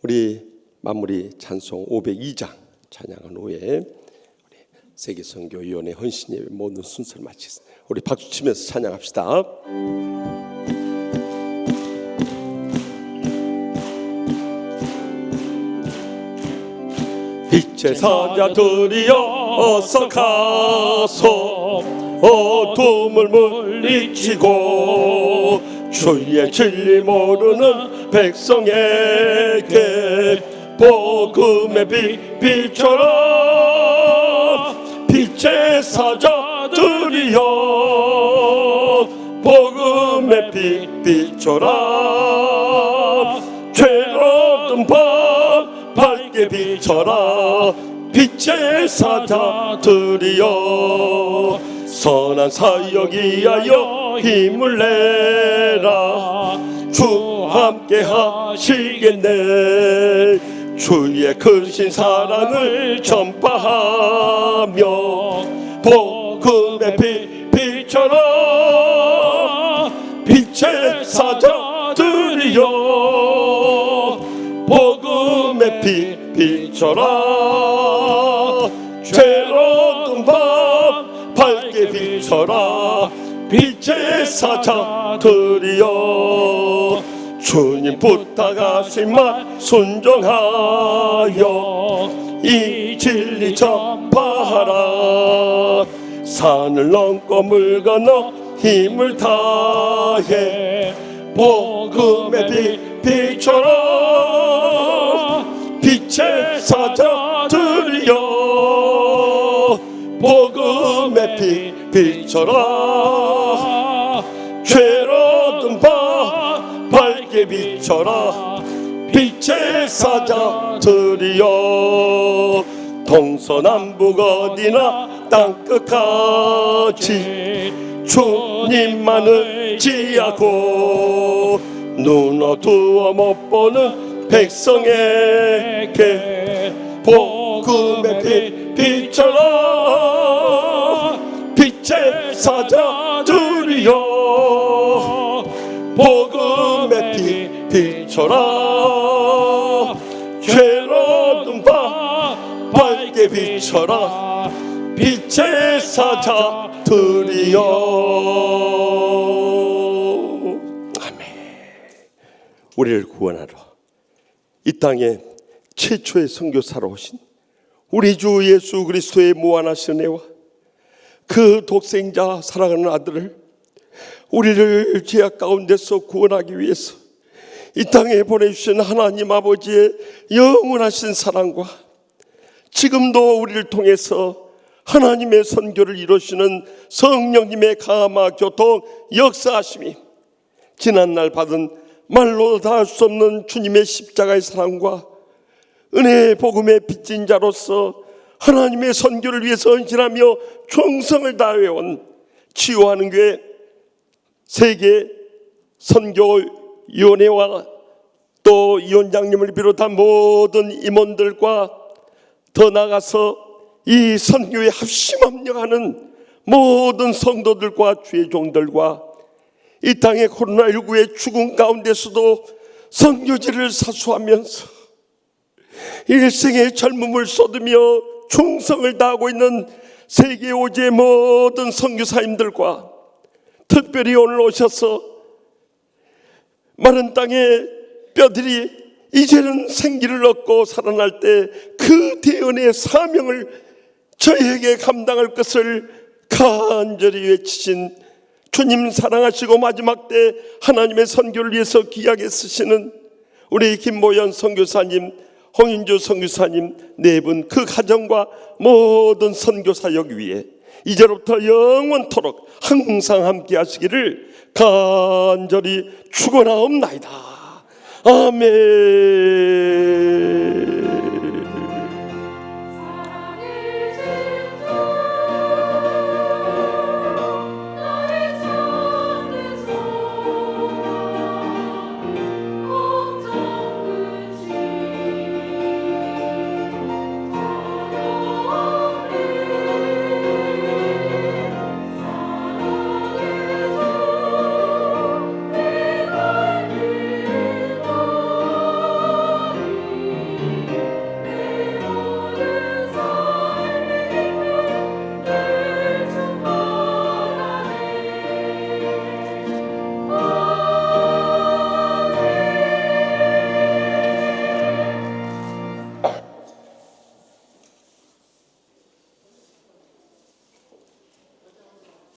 우리 마무리 찬송 502장 찬양한 후에 우리 세계선교위원회 헌신예배 모든 순서를 마치겠습니다. 우리 박수 치면서 찬양합시다. 빛의 사자들이여 어서 가서 어둠을 물리치고 주의 진리 모르는 백성에게 복음의 빛 비춰라. 빛의 사자들이여 복음의 빛 비춰라. 죄로든 밤 밝게 비춰라. 빛의 사자들이여 선한 사역 위하여 힘을 내라. 주 함께 하시겠네. 주의 크신 사랑을 전파하며 복음의 빛 비춰라. 빛의 사자들이여 복음의 빛 비춰라. 죄로운 밤 밝게 비춰라. 빛의 사자들이여 주님 부탁하신 말 순종하여 이 진리 전파하라. 산을 넘고 물 건너 힘을 다해 복음의 빛 비춰라. 빛의 사자들이여 복음의 빛 비춰라. 죄로든 밤 밝게 비춰라. 빛의 사자들이여 동서남북 어디나 땅끝까지 주님만을 지하고 눈 어두워 못 보는 백성에게 복음의 빛 비춰라. 빛의 사자들이여 복음의 빛 비춰라. 죄로든 밤 주의 빛처럼 빛의 사자들이여. 아멘. 우리를 구원하러 이 땅에 최초의 선교사로 오신 우리 주 예수 그리스도의 무한하신 은혜와 그 독생자 사랑하는 아들을 우리를 죄악 가운데서 구원하기 위해서 이 땅에 보내주신 하나님 아버지의 영원하신 사랑과 지금도 우리를 통해서 하나님의 선교를 이루시는 성령님의 감화 교통 역사하심이 지난날 받은 말로 다 할 수 없는 주님의 십자가의 사랑과 은혜의 복음의 빚진 자로서 하나님의 선교를 위해서 헌신하며 충성을 다해온 치유하는 교회 세계 선교위원회와 또 위원장님을 비롯한 모든 임원들과 더 나아가서 이 선교에 합심합력하는 모든 성도들과 주의 종들과 이 땅의 코로나19의 죽음 가운데서도 선교지를 사수하면서 일생의 젊음을 쏟으며 충성을 다하고 있는 세계 오지의 모든 선교사님들과 특별히 오늘 오셔서 마른 땅의 뼈들이 이제는 생기를 얻고 살아날 때 그 대언의 사명을 저희에게 감당할 것을 간절히 외치신 주님 사랑하시고 마지막 때 하나님의 선교를 위해서 귀하게 쓰시는 우리 김모연 선교사님, 홍인주 선교사님 네 분 그 가정과 모든 선교사역 위에 이제로부터 영원토록 항상 함께 하시기를 간절히 축원하옵나이다. 아멘.